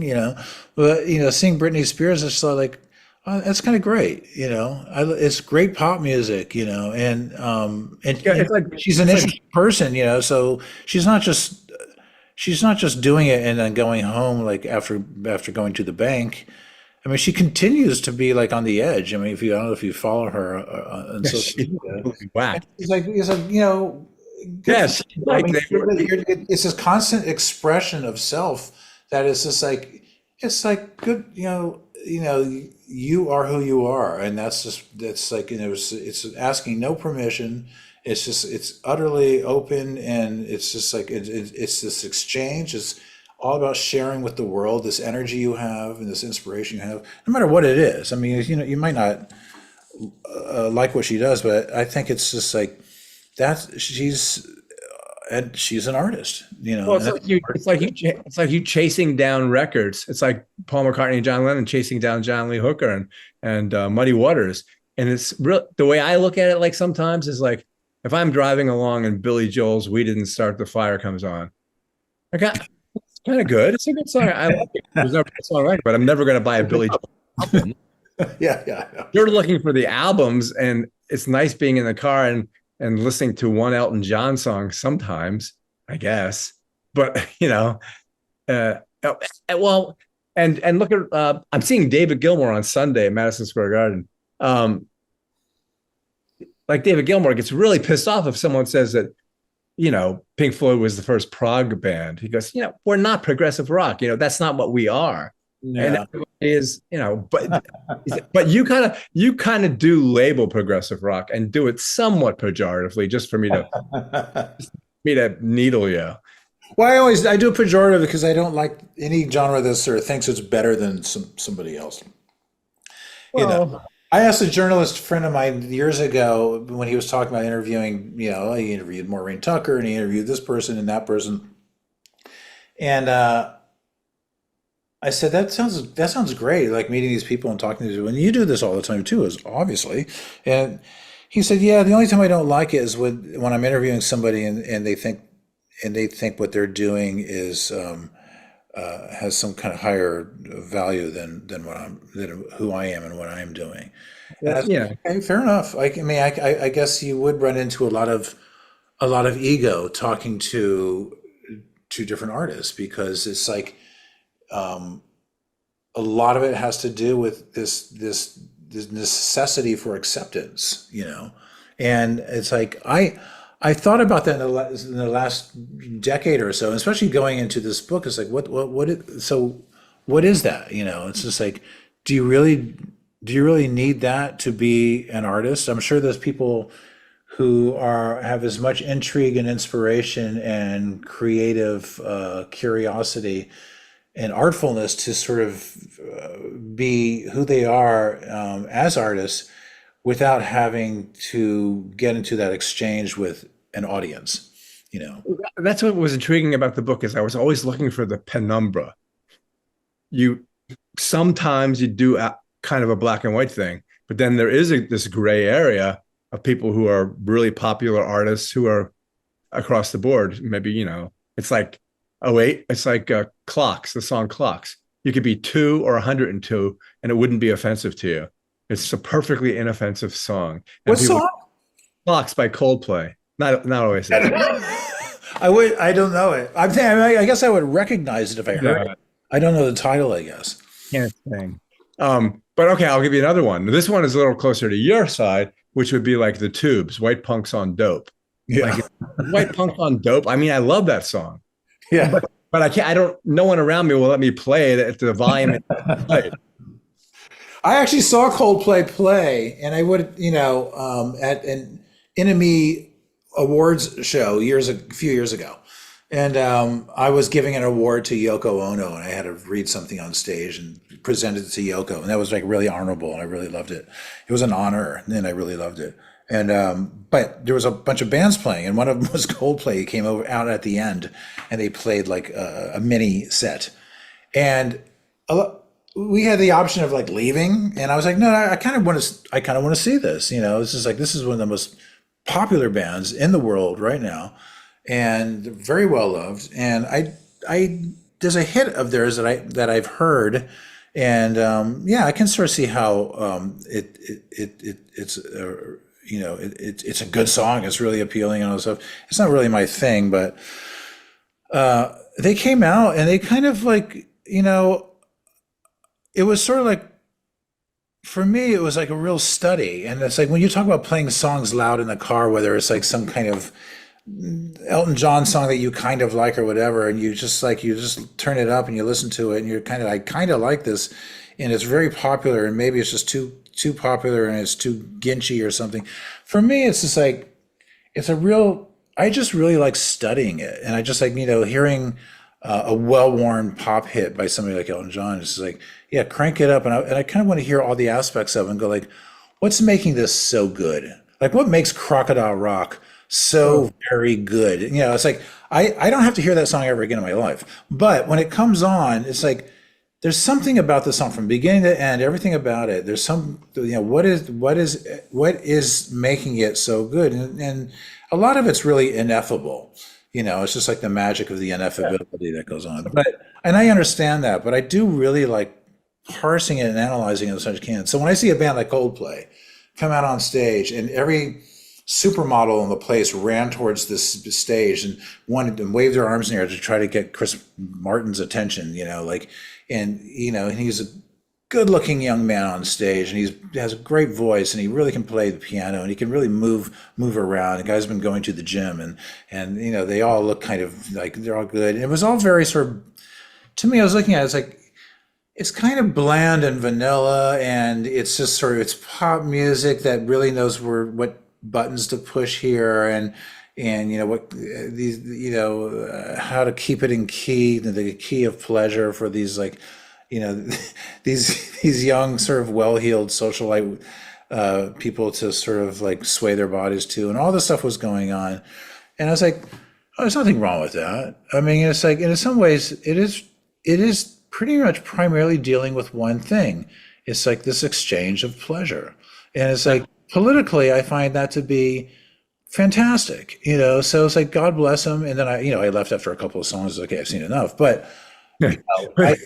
But seeing Britney Spears, it's sort of like, oh, that's kind of great. It's great pop music. And It's like she's an interesting person. So she's not just doing it and then going home like after going to the bank. I mean, she continues to be like on the edge. I mean, I don't know if you follow her on social media. whack. It's like Yes, like it's this constant expression of self that is just like, it's like good. You are who you are, and that's like it's asking no permission. It's utterly open, and it's just like it's this exchange. It's all about sharing with the world this energy you have and this inspiration you have, no matter what it is. I mean, you might not like what she does, but I think it's just like she's an artist. Well, it's like you chasing down records. It's like Paul McCartney and John Lennon chasing down John Lee Hooker and Muddy Waters. And it's real. The way I look at it, like sometimes, is like if I'm driving along and Billy Joel's "We Didn't Start the Fire" comes on, it's kind of good. It's a good song. I like it. There's never a song like it, but I'm never going to buy a Billy Joel album. Yeah. You're looking for the albums, and it's nice being in the car and listening to one Elton John song sometimes, I guess. But well, and look at I'm seeing David Gilmour on Sunday at Madison Square Garden. Like David Gilmour gets really pissed off if someone says that Pink Floyd was the first prog band. He goes, we're not progressive rock. That's not what we are. Yeah. And everybody is, but you kind of do label progressive rock and do it somewhat pejoratively, just for me to needle you. Well, I do it pejorative because I don't like any genre that sort of thinks it's better than somebody else. Well, I asked a journalist friend of mine years ago when he was talking about interviewing, he interviewed Maureen Tucker and he interviewed this person and that person. And I said, that sounds great, like meeting these people and talking to them. And you do this all the time too, is obviously. And he said, yeah, the only time I don't like it is when I'm interviewing somebody and they think what they're doing is has some kind of higher value than who I am and what I'm doing. yeah. Okay, fair enough. I mean, I guess you would run into a lot of ego talking to different artists, because it's like a lot of it has to do with this necessity for acceptance, and it's like I thought about that in the last decade or so, especially going into this book. It's like, what is that? It's just like, do you really need that to be an artist? I'm sure there's people who have as much intrigue and inspiration and creative curiosity and artfulness to sort of be who they are as artists, without having to get into that exchange with an audience. That's what was intriguing about the book, is I was always looking for the penumbra. Sometimes you do kind of a black and white thing, but then there is this gray area of people who are really popular artists who are across the board. Maybe, it's like, it's like Clocks, the song Clocks. You could be 2 or 102 and it wouldn't be offensive to you. It's a perfectly inoffensive song. And What people, song? Clocks by Coldplay. Not Oasis. I don't know it. I guess I would recognize it if I heard No, it. I don't know the title, I guess. can't sing. But okay, I'll give you another one. This one is a little closer to your side, which would be like the Tubes, White Punks on Dope. Yeah. Like White Punks on Dope. I mean, I love that song. Yeah. But I can't, I don't, no one around me will let me play it at the volume it's played. I actually saw Coldplay play, and I would, at an Enemy Awards show a few years ago. And I was giving an award to Yoko Ono, and I had to read something on stage and present it to Yoko, and that was like really honorable, and I really loved it. It was an honor, and I really loved it. And but there was a bunch of bands playing, and one of them was Coldplay. He came out at the end, and they played like a mini set, and we had the option of like leaving, and I was like, no, I kind of want to see this. This is one of the most popular bands in the world right now, and they're very well loved. And I there's a hit of theirs that I've heard, and I can sort of see how it's a good song. It's really appealing and all this stuff. It's not really my thing, but they came out and they kind of like, it was sort of like, for me, it was like a real study. And it's like when you talk about playing songs loud in the car, whether it's like some kind of Elton John song that you kind of like or whatever, and you just turn it up and you listen to it, and I kind of like this, and it's very popular, and maybe it's just too popular and it's too ginchy or something. For me, it's just like, I just really like studying it, and I just like, hearing a well-worn pop hit by somebody like Elton John. It's just like, yeah, crank it up, and I kind of want to hear all the aspects of it and go like, what's making this so good? Like, what makes Crocodile Rock so very good? It's like I don't have to hear that song ever again in my life, but when it comes on, it's like there's something about the song from beginning to end, everything about it. There's some, what is making it so good, and a lot of it's really ineffable. It's just like the magic of the ineffability that goes on. And I understand that, but I do really like parsing it and analyzing it as much as I can. So when I see a band like Coldplay come out on stage, and every supermodel in the place ran towards this stage and wanted to wave their arms in the air to try to get Chris Martin's attention, and he's a good-looking young man on stage, and he has a great voice, and he really can play the piano, and he can really move around. The guy's been going to the gym, and they all look kind of like they're all good. And it was all very sort of, to me, I was looking at it, it's like, it's kind of bland and vanilla, and it's just sort of, it's pop music that really knows what buttons to push here, and what these, how to keep it in key, the key of pleasure for these, like, these young sort of well-heeled socialite people to sort of like sway their bodies to, and all this stuff was going on. And I was like, oh, there's nothing wrong with that. I mean, it's like, in some ways it is pretty much primarily dealing with one thing. It's like this exchange of pleasure. And it's like, politically, I find that to be fantastic, so it's like, God bless him. And then I left after a couple of songs. Okay, I've seen enough. But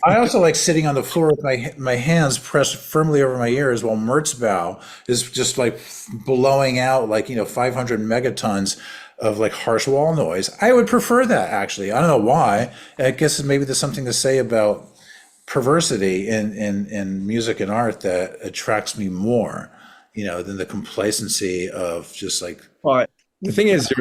I also like sitting on the floor with my hands pressed firmly over my ears while Merzbow is just like blowing out like 500 megatons of like harsh wall noise. I would prefer that, actually. I don't know why. I guess maybe there's something to say about perversity in music and art that attracts me more, than the complacency of just like. Well, the thing is,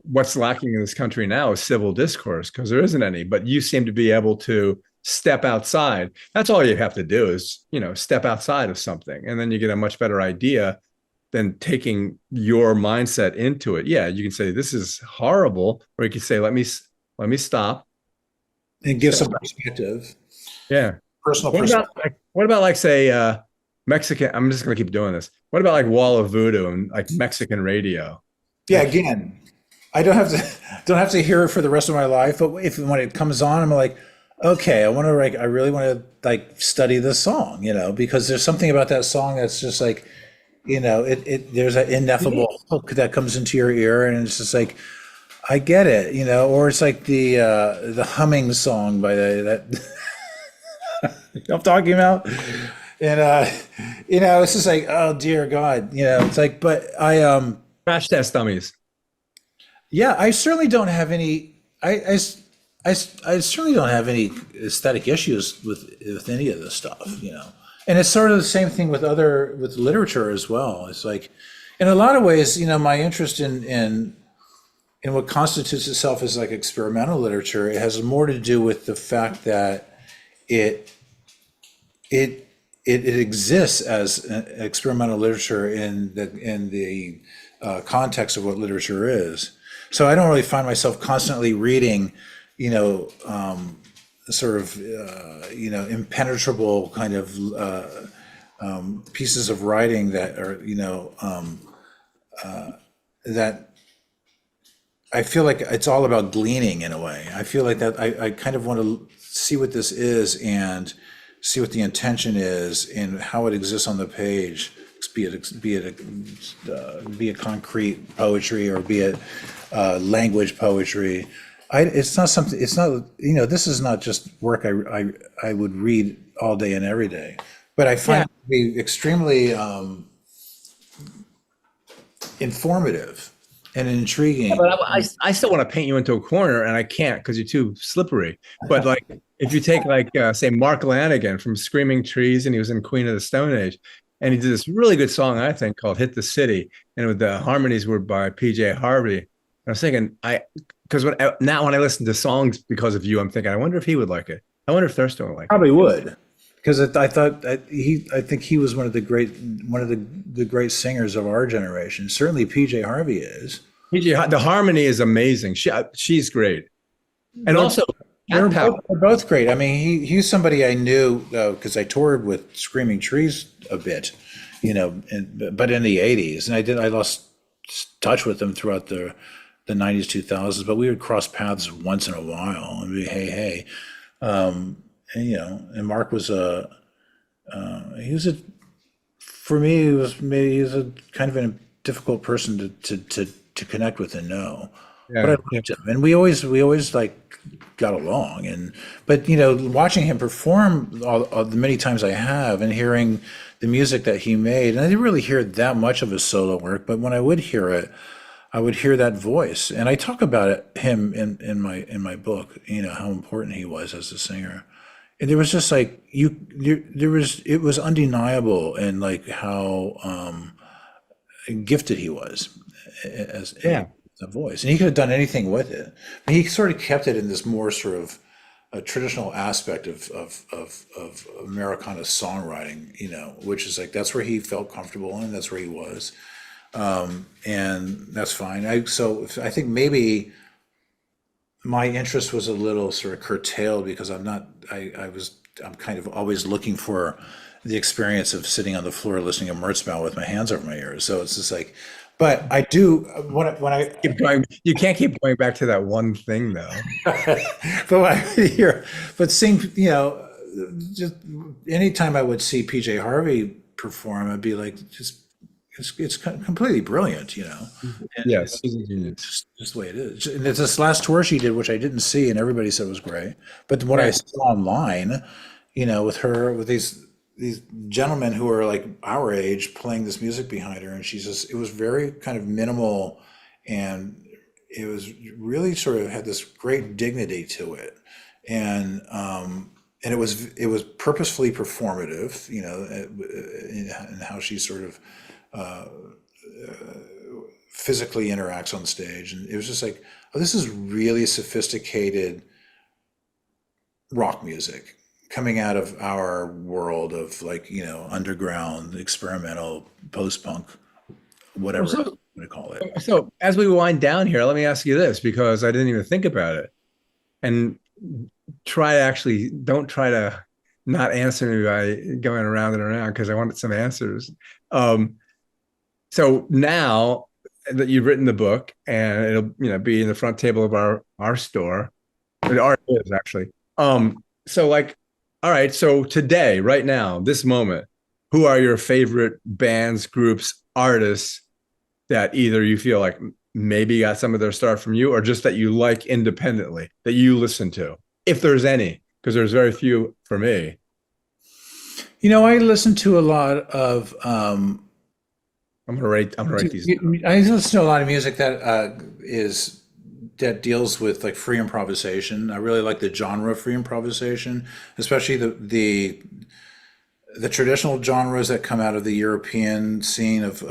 what's lacking in this country now is civil discourse, because there isn't any, but you seem to be able to step outside. That's all you have to do is, step outside of something, and then you get a much better idea than taking your mindset into it. Yeah, you can say this is horrible, or you can say, let me stop and give some perspective. Yeah. Personal what perspective. What about like, say, Mexican, I'm just going to keep doing this. What about like Wall of Voodoo and like Mexican radio? Yeah, again, I don't have to hear it for the rest of my life, but when it comes on, I'm like, okay, I really want to like study this song, because there's something about that song that's just like, there's an ineffable hook that comes into your ear, and it's just like, I get it, or it's like the humming song by that I'm talking about. And it's just like, oh dear God, it's like, but Crash test dummies. yeah, I certainly don't have any. I certainly don't have any aesthetic issues with any of this stuff. And it's sort of the same thing with literature as well. It's like, in a lot of ways, my interest in what constitutes itself as like experimental literature, it has more to do with the fact that it exists as experimental literature in the context of what literature is. So I don't really find myself constantly reading, sort of, impenetrable kind of pieces of writing that are, that I feel like it's all about gleaning in a way. I feel like that I kind of want to see what this is and see what the intention is and how it exists on the page, be it concrete poetry or be it language poetry. It's not something. It's not. This is not just work I would read all day and every day. But I find it to be extremely informative and intriguing. Yeah, but I still want to paint you into a corner, and I can't because you're too slippery. But like, if you take say Mark Lanigan from Screaming Trees, and he was in Queen of the Stone Age, and he did this really good song I think called "Hit the City," and the harmonies were by PJ Harvey. And I was thinking, because when I listen to songs because of you, I'm thinking, I wonder if he would like it. I wonder if Thurston would like it. Probably would, because I think he was one of the great singers of our generation. Certainly, PJ Harvey is. The harmony is amazing. She's great, and also they're both great. I mean, he's somebody I knew because I toured with Screaming Trees a bit, but in the '80s, and I lost touch with them throughout the '90s, 2000s. But we would cross paths once in a while and be hey. And Mark was for me, he was a kind of a difficult person to connect with and know. But I liked him, and we always like got along. But watching him perform all the many times I have, and hearing the music that he made, and I didn't really hear that much of his solo work, but when I would hear it, I would hear that voice, and I talk about him in my book. How important he was as a singer. And there was just like it was undeniable, and like how gifted he was as a voice, and he could have done anything with it. But he sort of kept it in this more sort of a traditional aspect of Americana songwriting, which is like that's where he felt comfortable and that's where he was, and that's fine. So I think maybe my interest was a little sort of curtailed because I'm kind of always looking for the experience of sitting on the floor listening to Mertzmouth with my hands over my ears. So it's just like, but I do when I keep going. You can't keep going back to that one thing though. But when I hear, seeing, just anytime I would see PJ Harvey perform, I'd be like, it's completely brilliant, And yes, it's just the way it is. And it's this last tour she did, which I didn't see, and everybody said it was great. But what I saw online, with her, with these gentlemen who are like our age playing this music behind her, and it was very kind of minimal, and it was really sort of had this great dignity to it, and it was purposefully performative, in how she sort of physically interacts on stage. And it was just like, oh, this is really sophisticated rock music coming out of our world of like, underground, experimental, post-punk, whatever you want to call it. So as we wind down here, let me ask you this, because I didn't even think about it, and don't try to not answer me by going around and around, because I wanted some answers. So now that you've written the book, and it'll be in the front table of our store, it already is actually. So like, all right, so today, right now, this moment, who are your favorite bands, groups, artists that either you feel like maybe got some of their start from you, or just that you like independently, that you listen to, if there's any, because there's very few for me. I listen to a lot of I'm gonna write these down. I listen to a lot of music that deals with like free improvisation. I really like the genre of free improvisation, especially the traditional genres that come out of the European scene of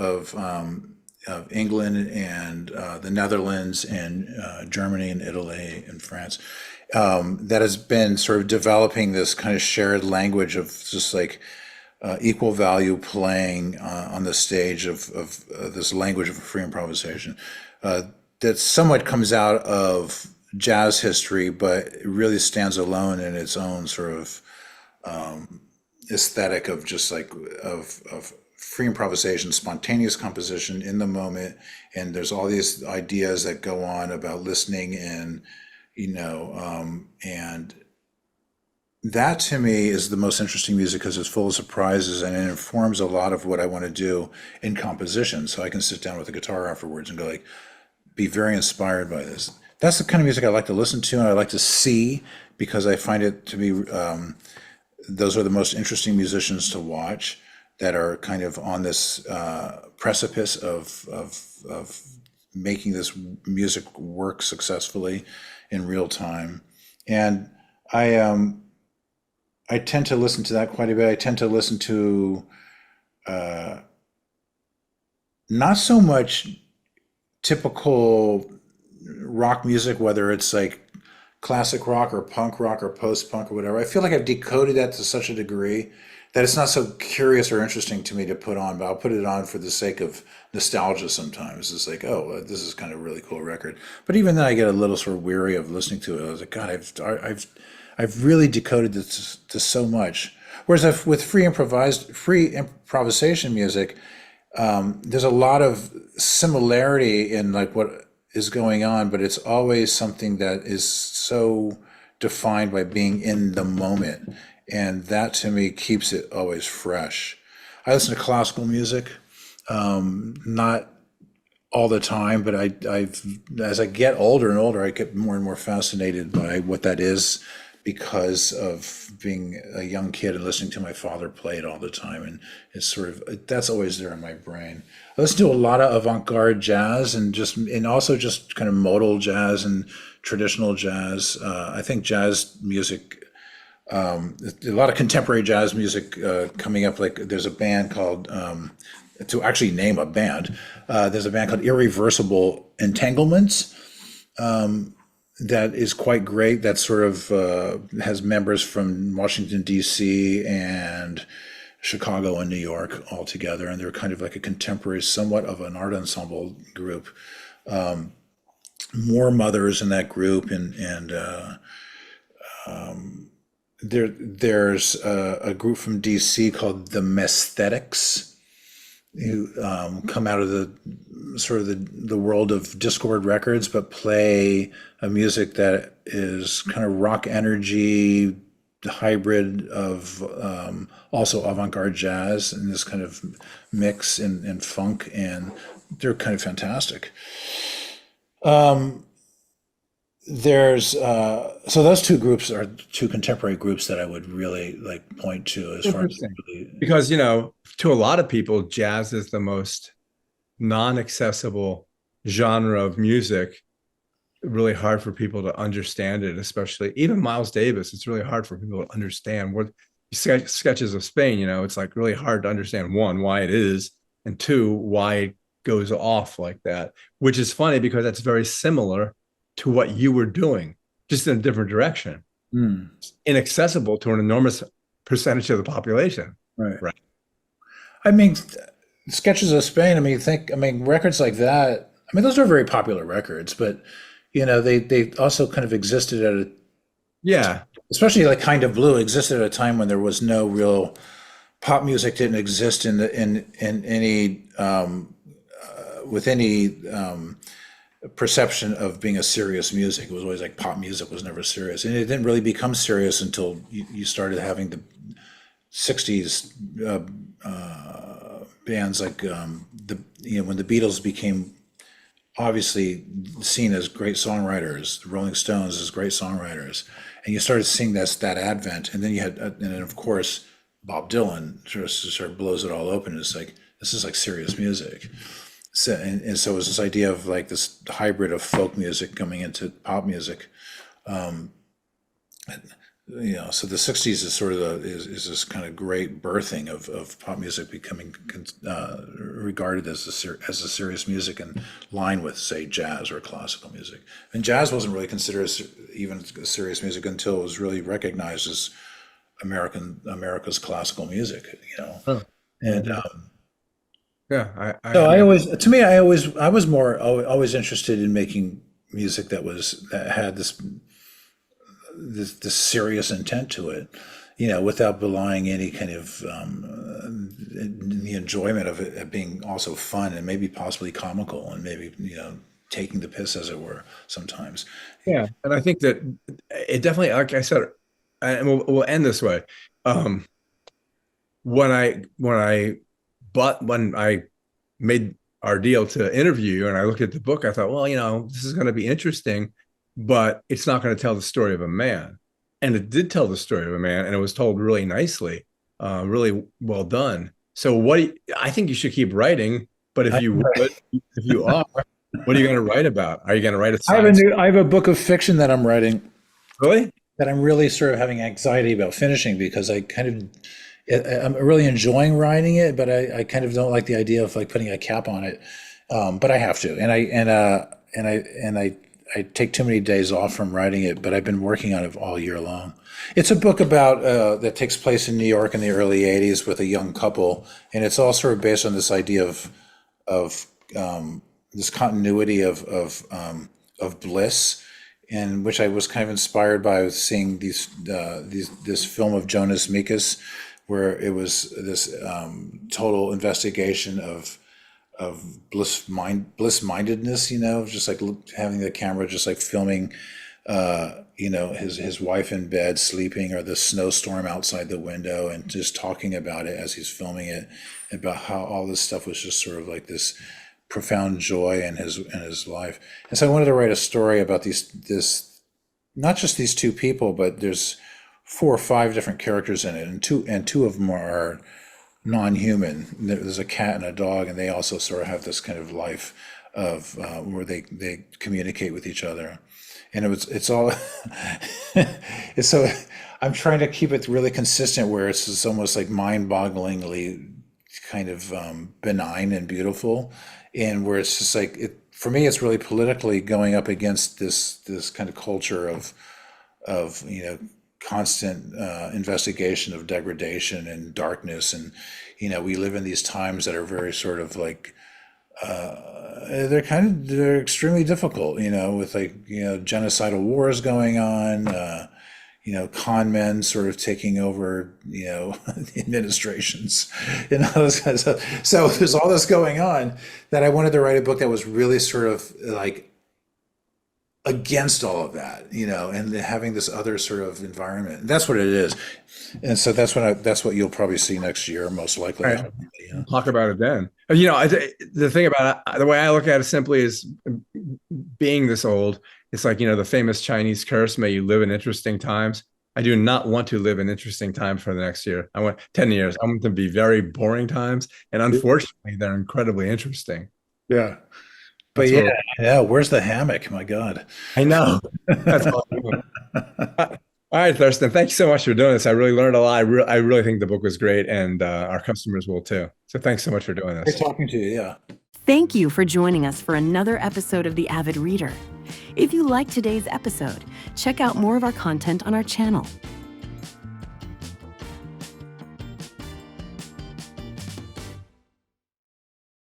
England and the Netherlands and Germany and Italy and France, that has been sort of developing this kind of shared language of just like equal value playing on the stage of this language of free improvisation that somewhat comes out of jazz history, but it really stands alone in its own sort of aesthetic of just like of free improvisation, spontaneous composition in the moment, and there's all these ideas that go on about listening and and that to me is the most interesting music because it's full of surprises and it informs a lot of what I want to do in composition. So I can sit down with a guitar afterwards and go like, be very inspired by this. That's the kind of music I like to listen to and I like to see because I find it to be, those are the most interesting musicians to watch that are kind of on this precipice of making this music work successfully in real time. And I tend to listen to that quite a bit. I tend to listen to not so much typical rock music, whether it's like classic rock or punk rock or post-punk or whatever. I feel like I've decoded that to such a degree that it's not so curious or interesting to me to put on, but I'll put it on for the sake of nostalgia sometimes. It's like, oh, this is kind of a really cool record. But even then I get a little sort of weary of listening to it. I was like, God, I've really decoded this to so much. Whereas with free improvisation music, there's a lot of similarity in like what is going on, but it's always something that is so defined by being in the moment. And that to me keeps it always fresh. I listen to classical music, not all the time, but I've as I get older and older, I get more and more fascinated by what that is because of being a young kid and listening to my father play it all the time. And it's sort of, that's always there in my brain. I listen to a lot of avant-garde jazz and also just kind of modal jazz and traditional jazz. I think jazz music, a lot of contemporary jazz music coming up. Like there's a band called, to actually name a band, there's a band called Irreversible Entanglements. That is quite great. That sort of has members from Washington, D.C. and Chicago and New York all together. And they're kind of like a contemporary, somewhat of an art ensemble group. More mothers in that group. And there's a group from D.C. called the Mesthetics, who come out of the sort of the world of Discord Records, but play a music that is kind of rock energy, hybrid of also avant-garde jazz and this kind of mix and funk, and they're kind of fantastic. There's so those two groups are two contemporary groups that I would really like point to as far as really, because to a lot of people jazz is the most non-accessible genre of music, really hard for people to understand it, especially even Miles Davis. It's really hard for people to understand what Sketches of Spain, it's like really hard to understand, one, why it is, and two, why it goes off like that, which is funny because that's very similar to what you were doing, just in a different direction. It's inaccessible to an enormous percentage of the population. Right. I mean, Sketches of Spain, records like that, those are very popular records, but they also kind of existed at especially like Kind of Blue existed at a time when there was no real pop music, didn't exist in any with any perception of being a serious music. It was always like pop music was never serious, and it didn't really become serious until you started having the 60s bands like when the Beatles became obviously seen as great songwriters, the Rolling Stones as great songwriters, and you started seeing that advent, and then you had, and then of course Bob Dylan sort of blows it all open. It's like, this is like serious music. So, and so it was this idea of like this hybrid of folk music coming into pop music. So the 60s is sort of is this kind of great birthing of pop music becoming regarded as a serious music in line with, say, jazz or classical music. And jazz wasn't really considered even serious music until it was really recognized as America's classical music. Oh. And Yeah, so I was always interested in making music that had this serious intent to it, without belying any kind of the enjoyment of it being also fun and maybe possibly comical and maybe taking the piss, as it were, sometimes. Yeah, and I think that it definitely, like I said, and we'll end this way. When I made our deal to interview you and I looked at the book, I thought, well, this is going to be interesting, but it's not going to tell the story of a man. And it did tell the story of a man, and it was told really nicely, really well done. So I think you should keep writing, but if you are, what are you going to write about? Are you going to write I have a book of fiction that I'm writing. Really? That I'm really sort of having anxiety about finishing, because I'm really enjoying writing it, but I kind of don't like the idea of like putting a cap on it. But I have to, and I take too many days off from writing it, but I've been working on it all year long. It's a book about that takes place in New York in the early '80s with a young couple, and it's all sort of based on this idea of this continuity of bliss, in which I was kind of inspired by seeing this film of Jonas Mekas, where it was this total investigation of bliss-mindedness, just like having the camera just like filming his wife in bed sleeping, or the snowstorm outside the window, and just talking about it as he's filming it, about how all this stuff was just sort of like this profound joy in his life. And so I wanted to write a story about this not just these two people, but there's 4 or 5 different characters in it, and two of them are non-human. There's a cat and a dog, and they also sort of have this kind of life of where they communicate with each other, and it's all so I'm trying to keep it really consistent, where it's almost like mind-bogglingly kind of benign and beautiful, and where it's just like for me it's really politically going up against this kind of culture of constant investigation of degradation and darkness, and we live in these times that are very sort of like they're extremely difficult, with like genocidal wars going on, con men sort of taking over administrations and all this kind of stuff. So there's all this going on that I wanted to write a book that was really sort of like against all of that, and having this other sort of environment. That's what it is. And so that's what you'll probably see next year, most likely. Right. Talk about it then. The thing about it, the way I look at it simply is, being this old, it's like, the famous Chinese curse, may you live in interesting times. I do not want to live in interesting times for the next year. I want 10 years. I want them to be very boring times. And unfortunately, they're incredibly interesting. Yeah. But where's the hammock? My God. I know. That's all. All right, Thurston, thank you so much for doing this. I really learned a lot. I really think the book was great, and our customers will too. So thanks so much for doing this. Great talking to you, yeah. Thank you for joining us for another episode of The Avid Reader. If you liked today's episode, check out more of our content on our channel.